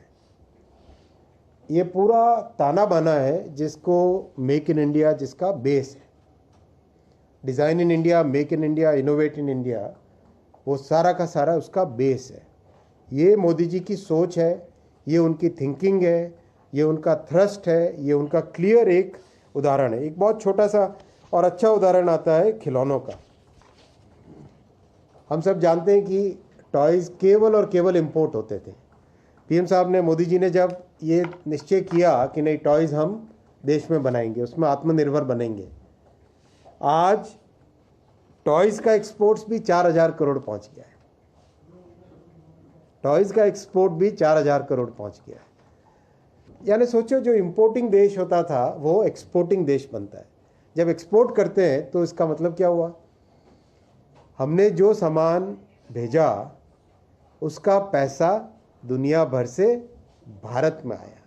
ये पूरा ताना बाना है जिसको मेक इन इंडिया, जिसका बेस है design in India, make in India, innovate in India, वो सारा का सारा उसका बेस है। ये मोदी जी की सोच है, ये उनकी थिंकिंग है, ये उनका थ्रस्ट है, ये उनका क्लियर एक उदाहरण है। एक बहुत छोटा सा और अच्छा उदाहरण आता है खिलौनों का। हम सब जानते हैं कि टॉयज़ केवल और केवल इंपोर्ट होते थे। पीएम साहब ने, मोदी जी ने जब ये निश्चय किया कि नहीं, टॉयज़ हम देश में बनाएंगे, उसमें आत्मनिर्भर बनेंगे, आज टॉयज़ का एक्सपोर्ट्स भी 4,000 करोड़ पहुंच गया है। टॉयज़ का एक्सपोर्ट भी 4,000 करोड़ पहुंच गया है। यानी सोचो, जो इंपोर्टिंग देश होता था वो एक्सपोर्टिंग देश बनता है। जब एक्सपोर्ट करते हैं तो इसका मतलब क्या हुआ, हमने जो सामान भेजा उसका पैसा दुनिया भर से भारत में आया।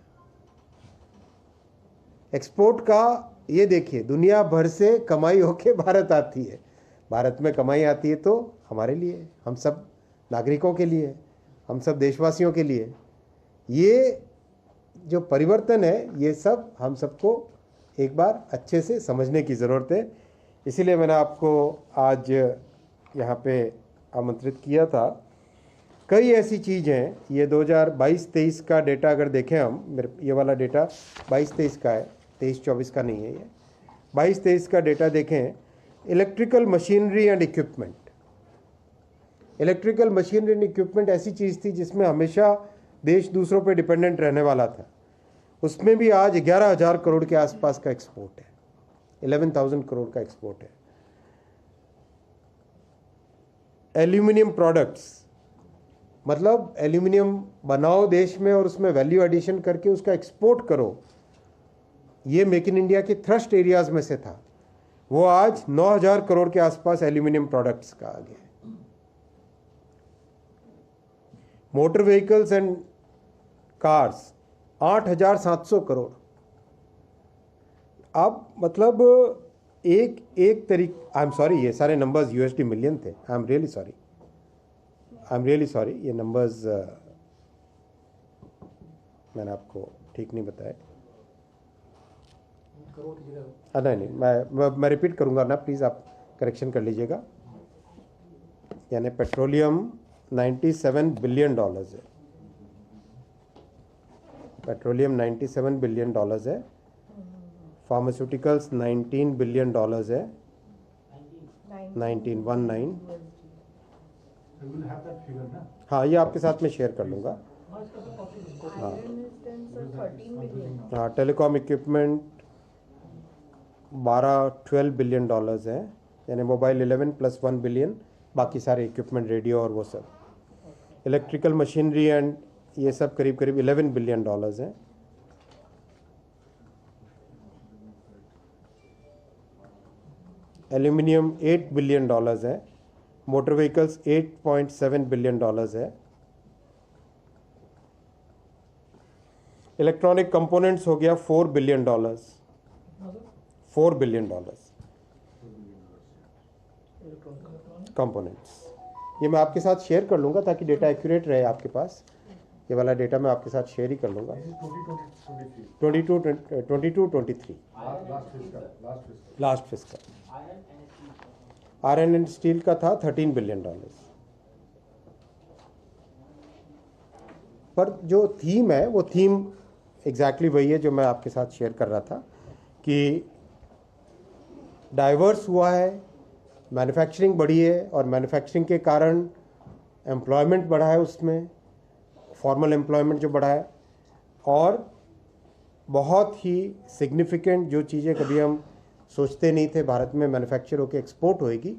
एक्सपोर्ट का ये देखिए, दुनिया भर से कमाई होके भारत आती है। भारत में कमाई आती है तो हमारे लिए, हम सब नागरिकों के लिए, हम सब देशवासियों के लिए। ये जो परिवर्तन है, ये सब हम सबको एक बार अच्छे से समझने की ज़रूरत है। इसीलिए मैंने आपको आज यहाँ पे आमंत्रित किया था। कई ऐसी चीज़ हैं, ये 2022-23 का डेटा अगर देखें हम, मेरे ये वाला डेटा 22-23 का है, 23-24 का नहीं है। ये 22-23 का डेटा देखें, electrical machinery and equipment. Electrical machinery and equipment ऐसी चीज़ थी जिसमें हमेशा देश दूसरों पे डिपेंडेंट रहने वाला था। उसमें भी आज 11,000 करोड़ के आसपास का एक्सपोर्ट है, 11,000 करोड़ का एक्सपोर्ट है। एल्यूमिनियम प्रोडक्ट्स, मतलब एल्यूमिनियम बनाओ देश में और उसमें वैल्यू एडिशन करके उसका एक्सपोर्ट करो, ये मेक इन इंडिया के थ्रस्ट एरियाज में से था। वो आज 9,000 करोड़ के आसपास एल्यूमिनियम प्रोडक्ट्स का आ गया है। Motor vehicles and cars 8,700 crore. अब मतलब एक तरीके, आई एम सॉरी, ये सारे नंबर्स USD मिलियन थे। आई एम रियली सॉरी, ये नंबर्स मैंने आपको ठीक नहीं बताए। नहीं, मैं रिपीट करूंगा ना, प्लीज़ आप करेक्शन कर लीजिएगा। यानी पेट्रोलियम $97 बिलियन है, पेट्रोलियम $97 बिलियन है। फार्मास्यूटिकल्स $19 बिलियन है, 19 हाँ, ये आपके साथ में शेयर कर लूँगा। हाँ, टेलीकॉम इक्विपमेंट 12 बिलियन है, यानी मोबाइल 11 + 1 बिलियन, बाकी सारे इक्विपमेंट, रेडियो और वो सब। इलेक्ट्रिकल मशीनरी एंड ये सब करीब करीब $11 बिलियन हैं। एल्यूमिनियम $8 बिलियन है। मोटर व्हीकल्स $8.7 बिलियन है। इलेक्ट्रॉनिक कंपोनेंट्स हो गया $4 बिलियन, $4 बिलियन कंपोनेंट्स। ये मैं आपके साथ शेयर कर लूँगा ताकि डेटा एक्यूरेट रहे आपके पास। ये वाला डेटा मैं आपके साथ शेयर ही कर लूँगा। 22-23 last fiscal. Iron and steel का था $13 बिलियन। पर जो थीम है वो थीम एग्जैक्टली वही है जो मैं आपके साथ शेयर कर रहा था कि डाइवर्स हुआ है, मैन्युफैक्चरिंग बढ़ी है और मैन्युफैक्चरिंग के कारण एम्प्लॉयमेंट बढ़ा है, उसमें फॉर्मल एम्प्लॉयमेंट जो बढ़ा है, और बहुत ही सिग्निफिकेंट जो चीज़ें कभी हम सोचते नहीं थे भारत में मैन्युफैक्चर होकर एक्सपोर्ट होएगी,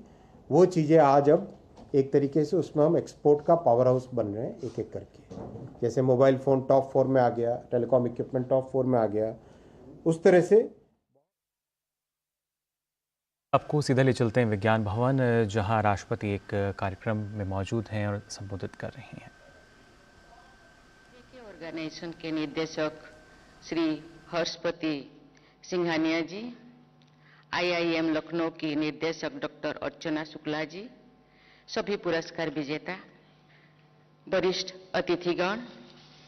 वो चीज़ें आज अब एक तरीके से उसमें हम एक्सपोर्ट का पावर हाउस बन रहे हैं एक एक करके। जैसे मोबाइल फ़ोन टॉप 4 में आ गया, टेलीकॉम इक्विपमेंट टॉप 4 में आ गया, उस तरह से। आपको सीधा ले चलते हैं विज्ञान भवन, जहां राष्ट्रपति एक कार्यक्रम में मौजूद हैं और संबोधित कर रही हैं। ऑर्गेनाइजेशन के निदेशक श्री हर्षपति सिंघानिया जी, IIM लखनऊ की निर्देशक डॉक्टर अर्चना शुक्ला जी, सभी पुरस्कार विजेता, वरिष्ठ अतिथिगण,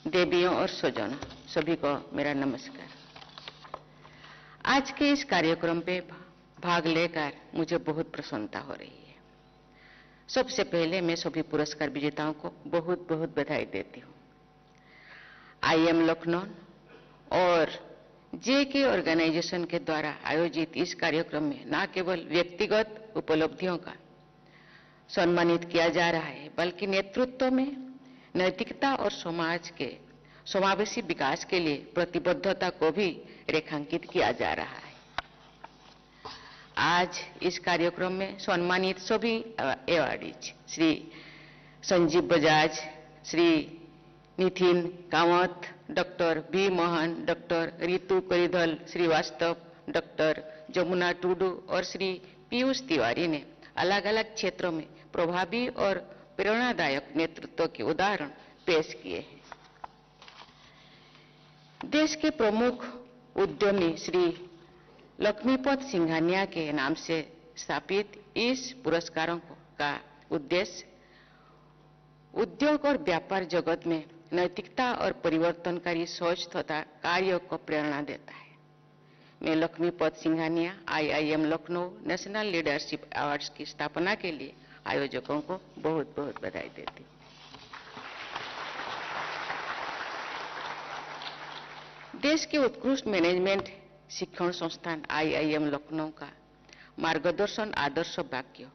देवियों और स्वजनों, सभी को मेरा नमस्कार। आज के इस कार्यक्रम पे भाग लेकर मुझे बहुत प्रसन्नता हो रही है। सबसे पहले मैं सभी पुरस्कार विजेताओं को बहुत बहुत बधाई देती हूँ। IIM लखनऊ और JK ऑर्गेनाइजेशन के द्वारा आयोजित इस कार्यक्रम में न केवल व्यक्तिगत उपलब्धियों का सम्मानित किया जा रहा है, बल्कि नेतृत्व में नैतिकता और समाज के समावेशी विकास के लिए प्रतिबद्धता को भी रेखांकित किया जा रहा है। आज इस कार्यक्रम में सम्मानित सभी awardees Shri Sanjiv Bajaj, Shri Nitin Kamath, doctor B Mohan, doctor Ritu Karidhal Srivastava, doctor Jamuna Tudu और श्री पीयूष तिवारी ने अलग अलग क्षेत्रों में प्रभावी और प्रेरणादायक नेतृत्व के उदाहरण पेश किए हैं। देश के प्रमुख उद्यमी श्री लक्ष्मीपत सिंघानिया के नाम से स्थापित इस पुरस्कारों का उद्देश्य उद्योग और व्यापार जगत में नैतिकता और परिवर्तनकारी सोच तथा कार्यों को प्रेरणा देता है। मैं Lakshmipat Singhania IIM Lucknow national leadership awards की स्थापना के लिए आयोजकों को बहुत बहुत बधाई देती हूँ। देश के उत्कृष्ट मैनेजमेंट शिक्षण संस्थान IIM लखनऊ का मार्गदर्शन आदर्श वाक्य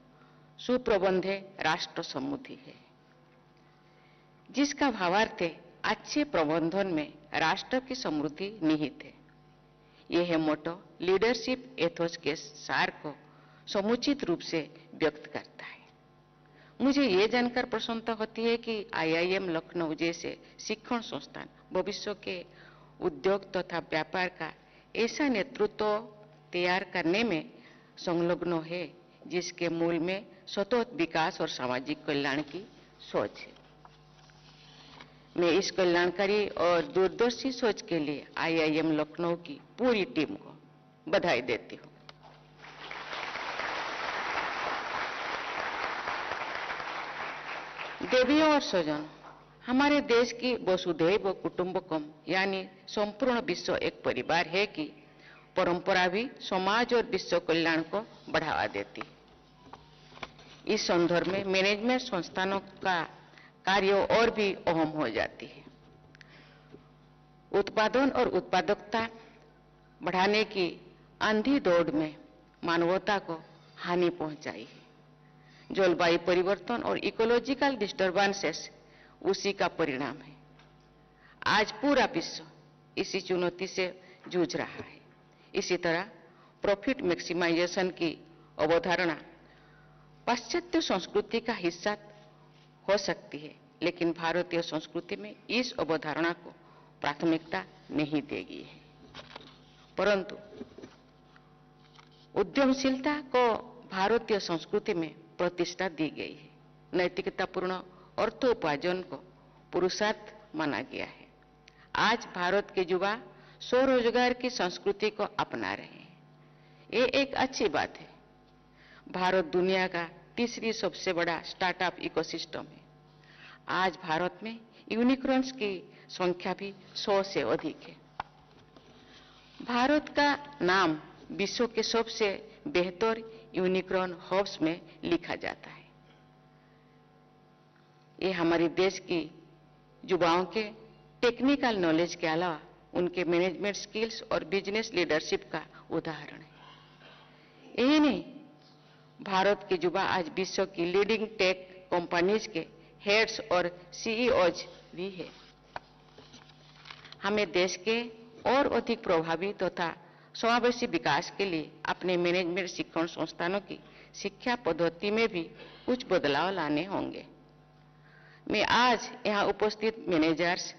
सुप्रबंधे राष्ट्र समृद्धि है, जिसका भावार्थ है अच्छे प्रबंधन में राष्ट्र की समृद्धि निहित है। यह मोटो लीडरशिप एथोस के सार को समुचित रूप से व्यक्त करता है। मुझे ये जानकर प्रसन्नता होती है कि IIM लखनऊ जैसे शिक्षण संस्थान भविष्य के उद्योग तथा व्यापार का ऐसा नेतृत्व तैयार करने में संलग्न है जिसके मूल में सतत विकास और सामाजिक कल्याण की सोच है। मैं इस कल्याणकारी और दूरदर्शी सोच के लिए IIM लखनऊ की पूरी टीम को बधाई देती हूँ। देवियों और स्वजन, हमारे देश की वसुधैव कुटुंबकम यानी संपूर्ण विश्व एक परिवार है कि परंपरा भी समाज और विश्व कल्याण को बढ़ावा देती है। इस संदर्भ में मैनेजमेंट संस्थानों का कार्य और भी अहम हो जाती है। उत्पादन और उत्पादकता बढ़ाने की अंधी दौड़ में मानवता को हानि पहुंचाई है। जलवायु परिवर्तन और इकोलॉजिकल डिस्टर्बेंसेस उसी का परिणाम है। आज पूरा विश्व इसी चुनौती से जूझ रहा है। इसी तरह प्रॉफिट मैक्सिमाइजेशन की अवधारणा पाश्चात्य संस्कृति का हिस्सा हो सकती है, लेकिन भारतीय संस्कृति में इस अवधारणा को प्राथमिकता नहीं देगी है। परंतु उद्यमशीलता को भारतीय संस्कृति में प्रतिष्ठा दी गई है। नैतिकतापूर्ण अर्थोपार्जन को पुरुषार्थ माना गया है। आज भारत के युवा स्वरोजगार की संस्कृति को अपना रहे हैं। ये एक अच्छी बात है। भारत दुनिया का तीसरी सबसे बड़ा स्टार्टअप इकोसिस्टम है। आज भारत में यूनिकॉर्न्स की संख्या भी 100 से अधिक है। भारत का नाम विश्व के सबसे बेहतर यूनिकॉर्न हब्स में लिखा जाता है। ये हमारे देश की युवाओं के टेक्निकल नॉलेज के अलावा उनके मैनेजमेंट स्किल्स और बिजनेस लीडरशिप का उदाहरण है। यही नहीं, भारत के युवा आज विश्व की लीडिंग टेक कंपनीज के हेड्स और सीईओज भी है। हमें देश के और अधिक प्रभावी तथा समावेशी विकास के लिए अपने मैनेजमेंट शिक्षण संस्थानों की शिक्षा पद्धति में भी कुछ बदलाव लाने होंगे। मैं आज यहाँ उपस्थित मैनेजर्स,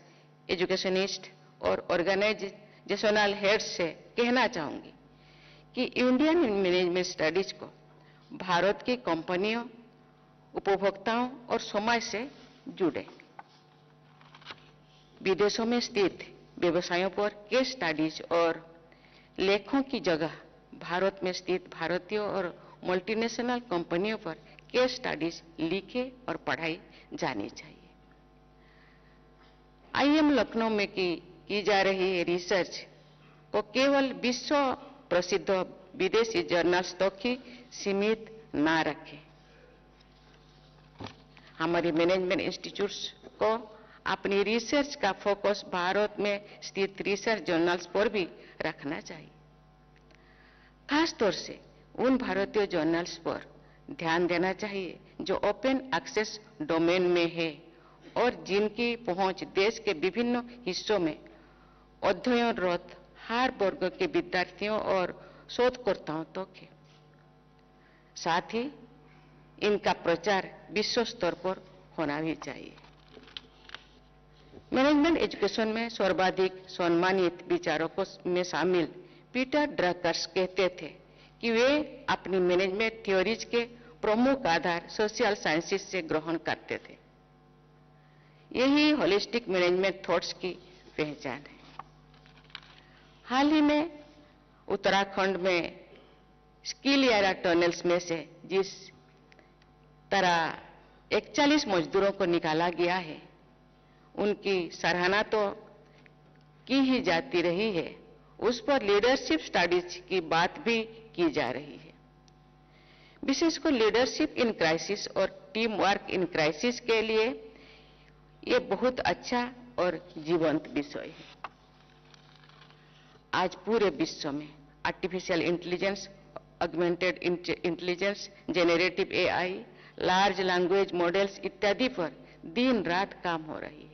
एजुकेशनिस्ट और ऑर्गेनाइजेशनल हेड्स से कहना चाहूंगी कि इंडियन मैनेजमेंट स्टडीज को भारत की कंपनियों, उपभोक्ताओं और समाज से जुड़े। विदेशों में स्थित व्यवसायों पर केस स्टडीज और लेखों की जगह भारत में स्थित भारतीय और मल्टीनेशनल कंपनियों पर केस स्टडीज लिखे और पढ़ाई जानी चाहिए। आईएम लखनऊ में की जा रही रिसर्च को केवल विश्व प्रसिद्ध विदेशी जर्नल्स तक ही सीमित ना रखें। हमारी मैनेजमेंट इंस्टीट्यूट्स को अपनी रिसर्च का फोकस भारत में स्थित रिसर्च जर्नल्स पर भी रखना चाहिए। खास तौर से उन भारतीय जर्नल्स पर ध्यान देना चाहिए जो ओपन एक्सेस डोमेन में है और जिनकी पहुंच देश के विभिन्न हिस्सों में अध्ययनरत हर वर्ग के विद्यार्थियों और शोधकर्ताओं तक है। साथ ही इनका प्रचार विश्व स्तर पर होना भी चाहिए। मैनेजमेंट एजुकेशन में सर्वाधिक सम्मानित विचारकों में शामिल पीटर ड्रकर्स कहते थे कि वे अपनी मैनेजमेंट थ्योरीज के प्रमुख आधार सोशल साइंसेज से ग्रहण करते थे। यही होलिस्टिक मैनेजमेंट थॉट्स की पहचान है। हाल ही में उत्तराखंड में स्किल यारा टनल्स में से जिस तरह 41 मजदूरों को निकाला गया है, उनकी सराहना तो की ही जाती रही है, उस पर लीडरशिप स्टडीज की बात भी की जा रही है। विशेषकर लीडरशिप इन क्राइसिस और टीम वर्क इन क्राइसिस के लिए ये बहुत अच्छा और जीवंत विषय है। आज पूरे विश्व में artificial intelligence, augmented intelligence, generative AI, large language models इत्यादि पर दिन रात काम हो रही है।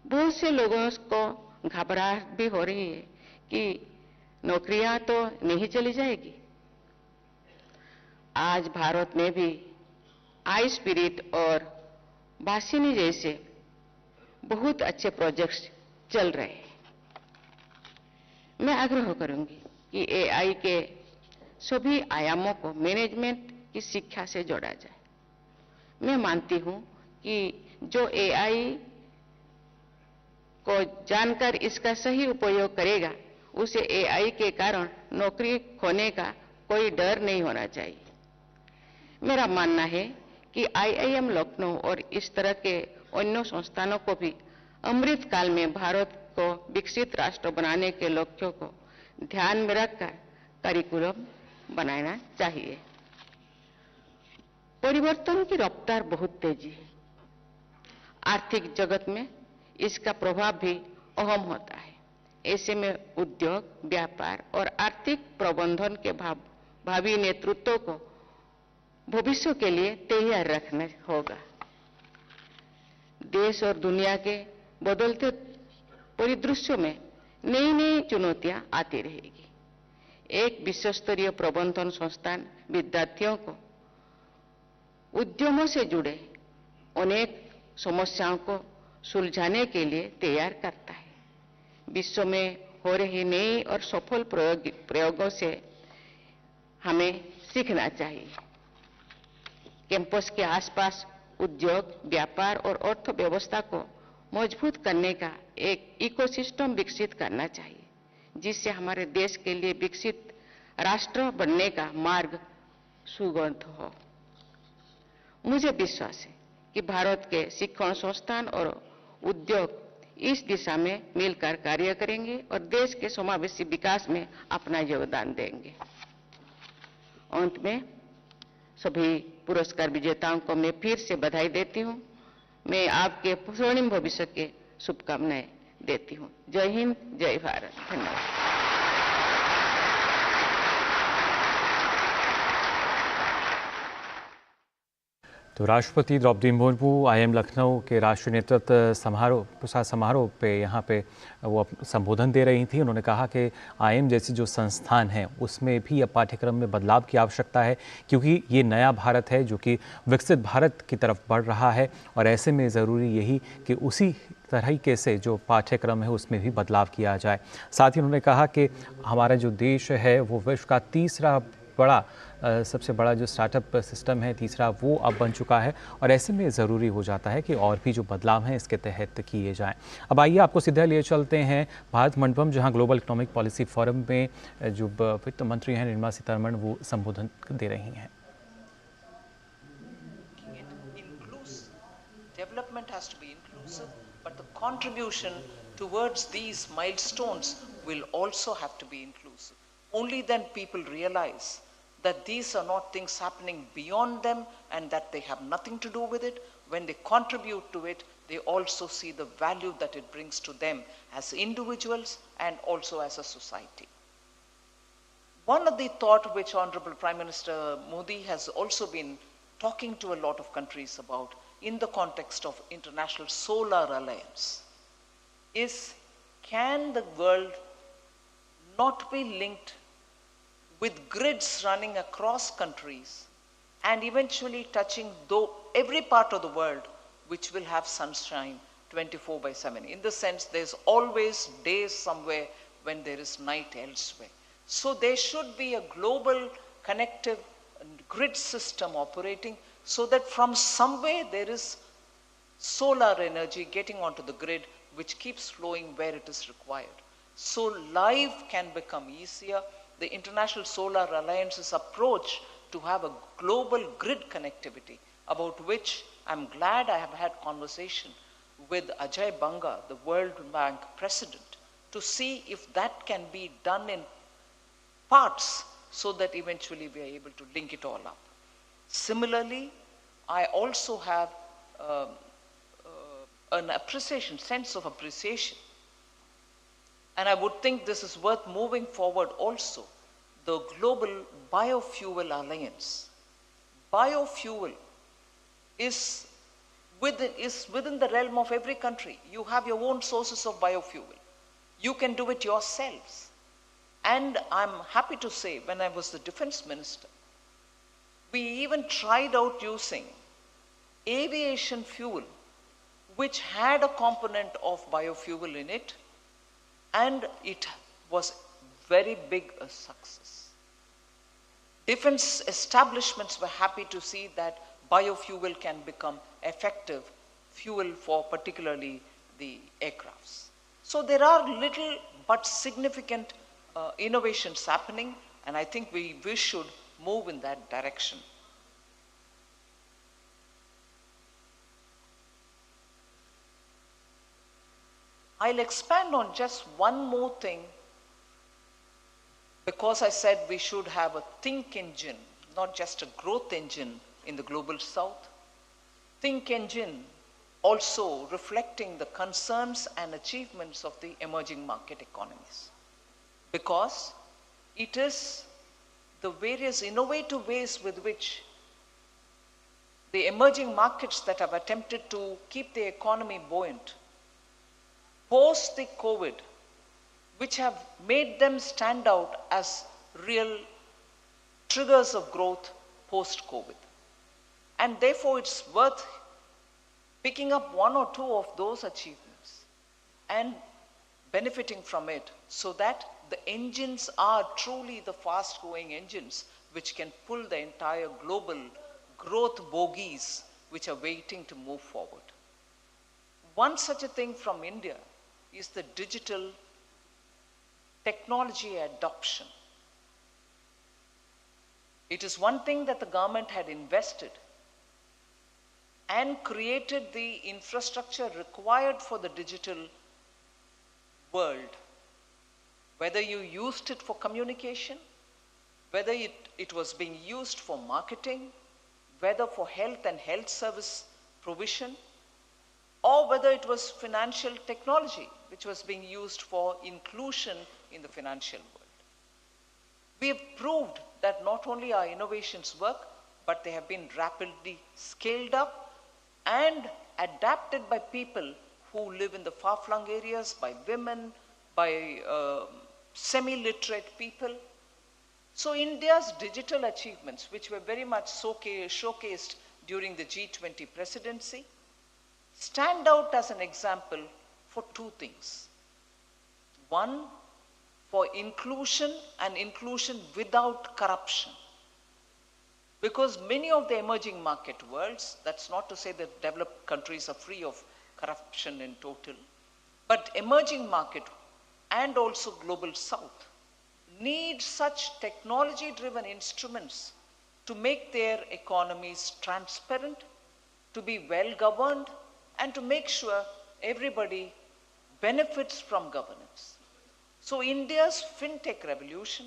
बहुत से लोगों को घबराहट भी हो रही है कि नौकरियां तो नहीं चली जाएगी। आज भारत में भी आई स्पिरिट और भाषिनी जैसे बहुत अच्छे प्रोजेक्ट्स चल रहे हैं। मैं आग्रह करूंगी कि एआई के सभी आयामों को मैनेजमेंट की शिक्षा से जोड़ा जाए। मैं मानती हूं कि जो एआई को जानकर इसका सही उपयोग करेगा, उसे एआई के कारण नौकरी खोने का कोई डर नहीं होना चाहिए। मेरा मानना है कि आईआईएम लखनऊ और इस तरह के अन्य संस्थानों को भी अमृत काल में भारत को विकसित राष्ट्र बनाने के लक्ष्यों को ध्यान में रखकर करिकुलम बनाना चाहिए। परिवर्तन की रफ्तार बहुत तेजी है। आर्थिक जगत में इसका प्रभाव भी अहम होता है। ऐसे में उद्योग, व्यापार और आर्थिक प्रबंधन के भावी नेतृत्व को भविष्य के लिए तैयार रखना होगा। देश और दुनिया के बदलते परिदृश्यों में नई नई चुनौतियां आती रहेगी। एक विश्व स्तरीय प्रबंधन संस्थान विद्यार्थियों को उद्यमों से जुड़े अनेक समस्याओं को सुलझाने के लिए तैयार करता है। विश्व में हो रही नई और सफल प्रयोगों से हमें सीखना चाहिए। कैंपस के आसपास उद्योग, व्यापार और अर्थव्यवस्था को मजबूत करने का एक इकोसिस्टम विकसित करना चाहिए, जिससे हमारे देश के लिए विकसित राष्ट्र बनने का मार्ग सुगम हो। मुझे विश्वास है कि भारत के शिक्षण संस्थान और उद्योग इस दिशा में मिलकर कार्य करेंगे और देश के समावेशी विकास में अपना योगदान देंगे। अंत में सभी पुरस्कार विजेताओं को मैं फिर से बधाई देती हूं। मैं आपके स्वर्णिम भविष्य के शुभकामनाएं देती हूं। जय हिंद, जय भारत। धन्यवाद। तो राष्ट्रपति द्रौपदी मुर्मू IIM लखनऊ के राष्ट्रीय नेतृत्व समारोह प्रसाद समारोह पे यहाँ पे वो संबोधन दे रही थी। उन्होंने कहा कि IIM जैसी जो संस्थान है उसमें भी अब पाठ्यक्रम में बदलाव की आवश्यकता है, क्योंकि ये नया भारत है जो कि विकसित भारत की तरफ बढ़ रहा है और ऐसे में ज़रूरी यही कि उसी तरीके से जो पाठ्यक्रम है उसमें भी बदलाव किया जाए। साथ ही उन्होंने कहा कि हमारा जो देश है वो विश्व का तीसरा सबसे बड़ा जो स्टार्टअप सिस्टम है तीसरा वो अब बन चुका है और ऐसे में ज़रूरी हो जाता है कि और भी जो बदलाव हैं इसके तहत किए जाएं। अब आइए आपको सीधा लिए चलते हैं भारत मंडपम, जहां ग्लोबल इकोनॉमिक पॉलिसी फोरम में जो वित्त मंत्री हैं निर्मला सीतारमण वो संबोधन दे रही हैं। Development has to be inclusive, but the contribution towards these milestones will also have to be inclusive. Only then people realize that these are not things happening beyond them and that they have nothing to do with it. When they contribute to it, they also see the value that it brings to them as individuals and also as a society. One of the thought which Honorable Prime Minister Modi has also been talking to a lot of countries about in the context of International Solar Alliance is, can the world not be linked with grids running across countries and eventually touching every part of the world which will have sunshine 24/7. In the sense, there's always days somewhere when there is night elsewhere. So there should be a global connective grid system operating so that from somewhere there is solar energy getting onto the grid which keeps flowing where it is required. So life can become easier. The International Solar Alliance's approach to have a global grid connectivity, about which I'm glad I have had conversation with Ajay Banga, the World Bank president, to see if that can be done in parts so that eventually we are able to link it all up. Similarly, I also have an sense of appreciation. And I would think this is worth moving forward also, the Global Biofuel Alliance. Biofuel is within the realm of every country. You have your own sources of biofuel. You can do it yourselves. And I'm happy to say, when I was the defense minister, we even tried out using aviation fuel, which had a component of biofuel in it, and it was very big a success. Defense establishments were happy to see that biofuel can become effective fuel for particularly the aircrafts. So there are little but significant innovations happening, and I think we should move in that direction. I'll expand on just one more thing, because I said we should have a think engine, not just a growth engine in the global south. Think engine also reflecting the concerns and achievements of the emerging market economies, because it is the various innovative ways with which the emerging markets that have attempted to keep the economy buoyant post the COVID, which have made them stand out as real triggers of growth post-COVID. And therefore, it's worth picking up one or two of those achievements and benefiting from it, so that the engines are truly the fast-growing engines which can pull the entire global growth bogies which are waiting to move forward. One such a thing from India is the digital technology adoption. It is one thing that the government had invested and created the infrastructure required for the digital world. Whether you used it for communication, whether it was being used for marketing, whether for health and health service provision, or whether it was financial technology, which was being used for inclusion in the financial world. We have proved that not only our innovations work, but they have been rapidly scaled up and adapted by people who live in the far-flung areas, by women, by semi-literate people. So India's digital achievements, which were very much showcased during the G20 presidency, stand out as an example for two things. One, for inclusion, and inclusion without corruption. Because many of the emerging market worlds, that's not to say that developed countries are free of corruption in total, but emerging market and also global south need such technology-driven instruments to make their economies transparent, to be well-governed, and to make sure everybody benefits from governance. So India's fintech revolution,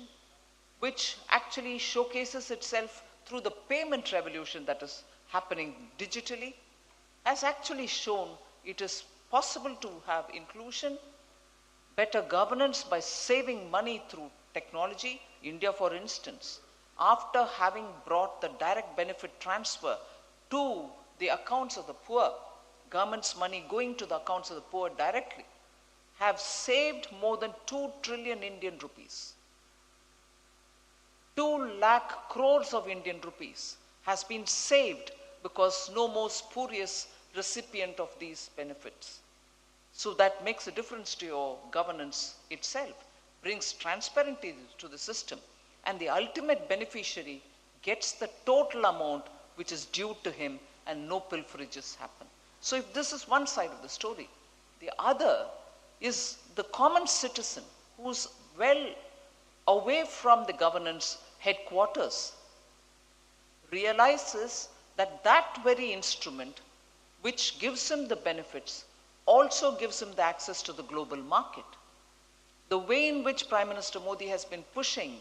which actually showcases itself through the payment revolution that is happening digitally, has actually shown it is possible to have inclusion, better governance by saving money through technology. India, for instance, after having brought the direct benefit transfer to the accounts of the poor, government's money going to the accounts of the poor directly, have saved more than 2 trillion Indian rupees. 2 lakh crores of Indian rupees has been saved because no more spurious recipient of these benefits. So that makes a difference to your governance itself, brings transparency to the system, and the ultimate beneficiary gets the total amount which is due to him and no pilferages happen. So if this is one side of the story, the other is the common citizen who's well away from the governance headquarters realizes that that very instrument which gives him the benefits also gives him the access to the global market. The way in which Prime Minister Modi has been pushing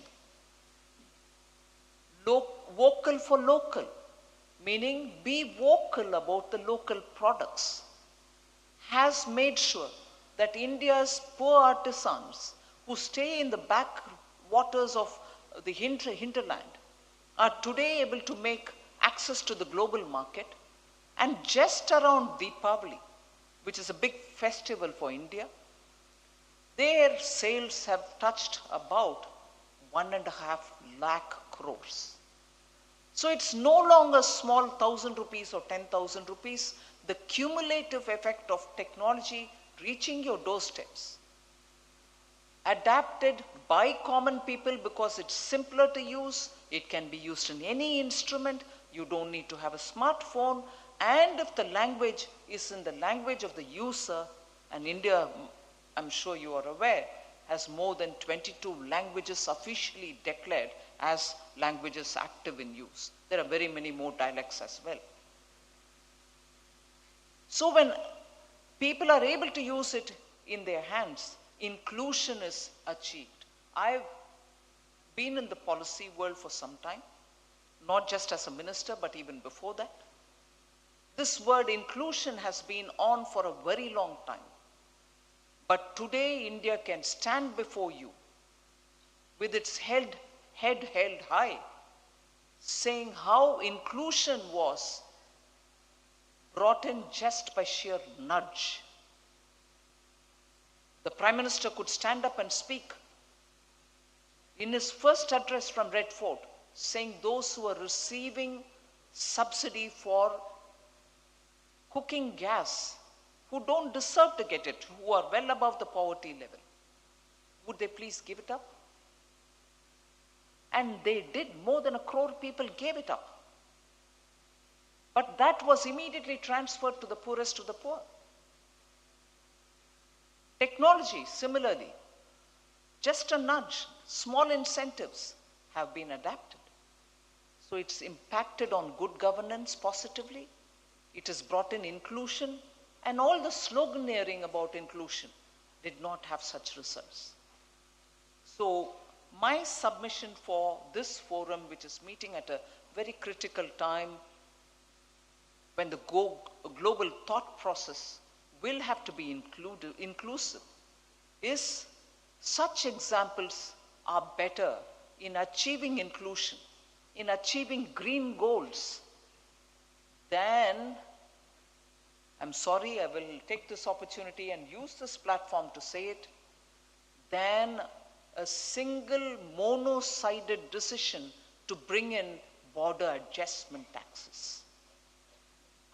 vocal for local, meaning be vocal about the local products, has made sure that India's poor artisans who stay in the backwaters of the hinterland are today able to make access to the global market. And just around Deepavali, which is a big festival for India, their sales have touched about 1.5 lakh crores. So it's no longer small 1,000 rupees or 10,000 rupees. The cumulative effect of technology reaching your doorsteps, adapted by common people because it's simpler to use, it can be used in any instrument, you don't need to have a smartphone, and if the language is in the language of the user, and India, I'm sure you are aware, has more than 22 languages officially declared as languages active in use. There are very many more dialects as well. So when people are able to use it in their hands, inclusion is achieved. I've been in the policy world for some time, not just as a minister, but even before that. This word inclusion has been on for a very long time. But today, India can stand before you with its head held high, saying how inclusion was brought in just by sheer nudge. The Prime Minister could stand up and speak in his first address from Red Fort, saying those who are receiving subsidy for cooking gas, who don't deserve to get it, who are well above the poverty level, would they please give it up? And they did. More than 1 crore people gave it up. But that was immediately transferred to the poorest of the poor. Technology, similarly, just a nudge, small incentives have been adapted. So it's impacted on good governance positively. It has brought in inclusion, and all the sloganeering about inclusion did not have such results. So my submission for this forum, which is meeting at a very critical time when the global thought process will have to be inclusive, is such examples are better in achieving inclusion, in achieving green goals, then, I'm sorry, I will take this opportunity and use this platform to say it, than a single mono-sided decision to bring in border adjustment taxes.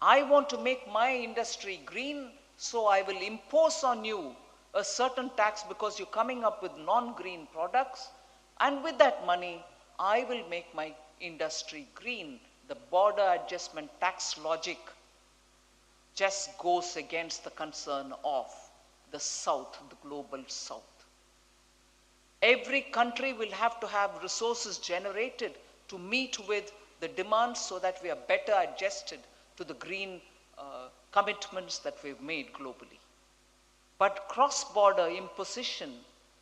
I want to make my industry green, so I will impose on you a certain tax because you're coming up with non-green products, and with that money, I will make my industry green. The border adjustment tax logic just goes against the concern of the South, the global South. Every country will have to have resources generated to meet with the demands so that we are better adjusted to the green commitments that we've made globally. But cross-border imposition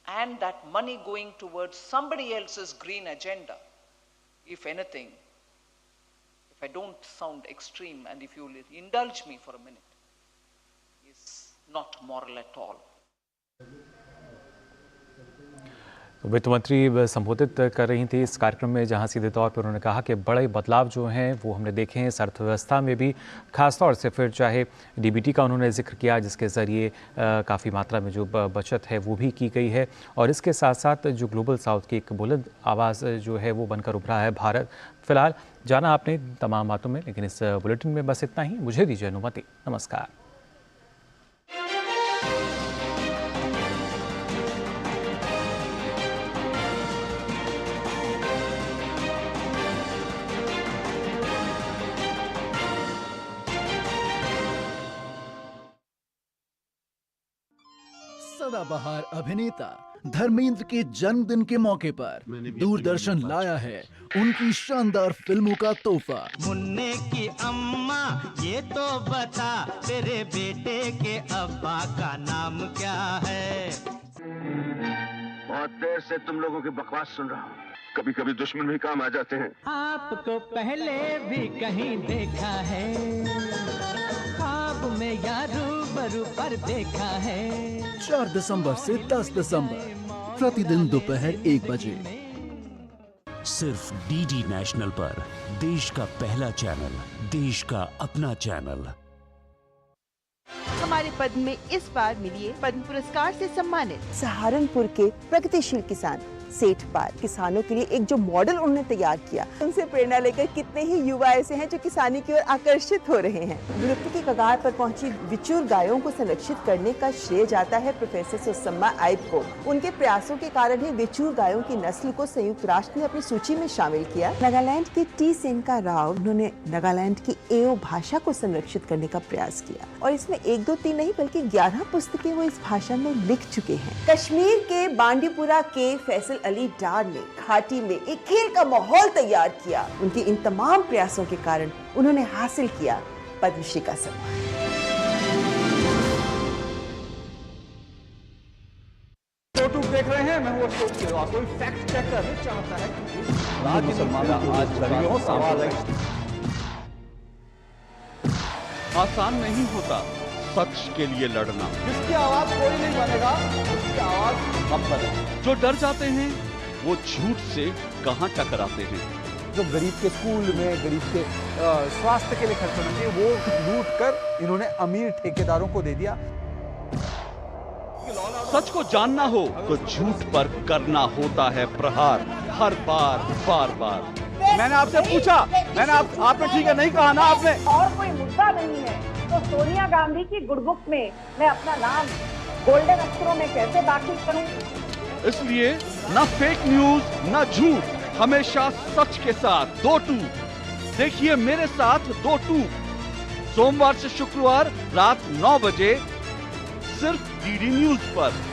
and that money going towards somebody else's green agenda, if anything, if I don't sound extreme and if you will indulge me for a minute, is not moral at all. वित्त मंत्री संबोधित कर रही थी इस कार्यक्रम में, जहां सीधे तौर पर उन्होंने कहा कि बड़े बदलाव जो हैं वो हमने देखे हैं इस अर्थव्यवस्था में भी, खास तौर से फिर चाहे डीबीटी का उन्होंने जिक्र किया जिसके ज़रिए काफ़ी मात्रा में जो बचत है वो भी की गई है, और इसके साथ साथ जो ग्लोबल साउथ की एक बुलंद आवाज़ जो है वो बनकर उभरा है भारत। फिलहाल जाना आपने तमाम बातों में, लेकिन इस बुलेटिन में बस इतना ही। मुझे दीजिए अनुमति। नमस्कार। सदाबहार अभिनेता धर्मेंद्र के जन्मदिन के मौके पर दूरदर्शन लाया है उनकी शानदार फिल्मों का तोहफा। मुन्ने की अम्मा ये तो बता तेरे बेटे के अब्बा का नाम क्या है? बहुत देर से तुम लोगों की बकवास सुन रहा हूँ। कभी कभी दुश्मन भी काम आ जाते हैं। आपको पहले भी कहीं देखा है, ख्वाब में या रूबरू पर देखा है। 4 दिसंबर से 10 दिसंबर प्रतिदिन दोपहर 1 बजे सिर्फ डीडी नेशनल पर, देश का पहला चैनल, देश का अपना चैनल। हमारे पद्म में इस बार मिलिए पद्म पुरस्कार से सम्मानित सहारनपुर के प्रगतिशील किसान सेठ पाल। किसानों के लिए एक जो मॉडल उन्होंने तैयार किया, उनसे प्रेरणा लेकर कितने ही युवा ऐसे हैं जो किसानी की ओर आकर्षित हो रहे हैं। विलुप्ति की कगार पर पहुंची विचूर गायों को संरक्षित करने का श्रेय जाता है प्रोफेसर सुषमा आइब को। उनके प्रयासों के कारण ही विचूर गायों की नस्ल को संयुक्त राष्ट्र ने अपनी सूची में शामिल किया। नागालैंड के टी सेनका राव, उन्होंने नागालैंड की एओ भाषा को संरक्षित करने का प्रयास किया, और इसमें 1, 2, 3 नहीं बल्कि 11 पुस्तकें वो इस भाषा में लिख चुके हैं। कश्मीर के बांडीपुरा के फैसल अली डार ने घाटी में एक खेल का माहौल तैयार किया। उनके इन तमाम प्रयासों के कारण उन्होंने हासिल किया पद्मश्री का सम्मान। यूट्यूब देख रहे हैं, मैं हूं अशोक केरवा। कोई फैक्ट चेकर नहीं चाहता है कि राज्य मुसलमानों आज लड़ियों सवाल है। आसान नहीं होता सच के लिए लड़ना। जिसकी आवाज कोई नहीं बनेगा, उसकी आवाज हम बने। जो डर जाते हैं वो झूठ से कहां टकराते हैं। जो गरीब के स्कूल में, गरीब के स्वास्थ्य के लिए खर्च होना चाहिए, वो लूट कर इन्होंने अमीर ठेकेदारों को दे दिया। सच को जानना हो तो झूठ पर करना होता है प्रहार, हर बार, बार बार। मैंने आपसे पूछा, आपने ठीक है नहीं कहा ना आपने। और कोई मुद्दा नहीं है तो सोनिया गांधी की गुडबुक में मैं अपना नाम गोल्डन अक्षरों में कैसे दाखिल करूं? इसलिए न फेक न्यूज न झूठ, हमेशा सच के साथ 2-2। देखिए मेरे साथ 2-2 सोमवार से शुक्रवार रात 9 बजे सिर्फ डीडी न्यूज पर।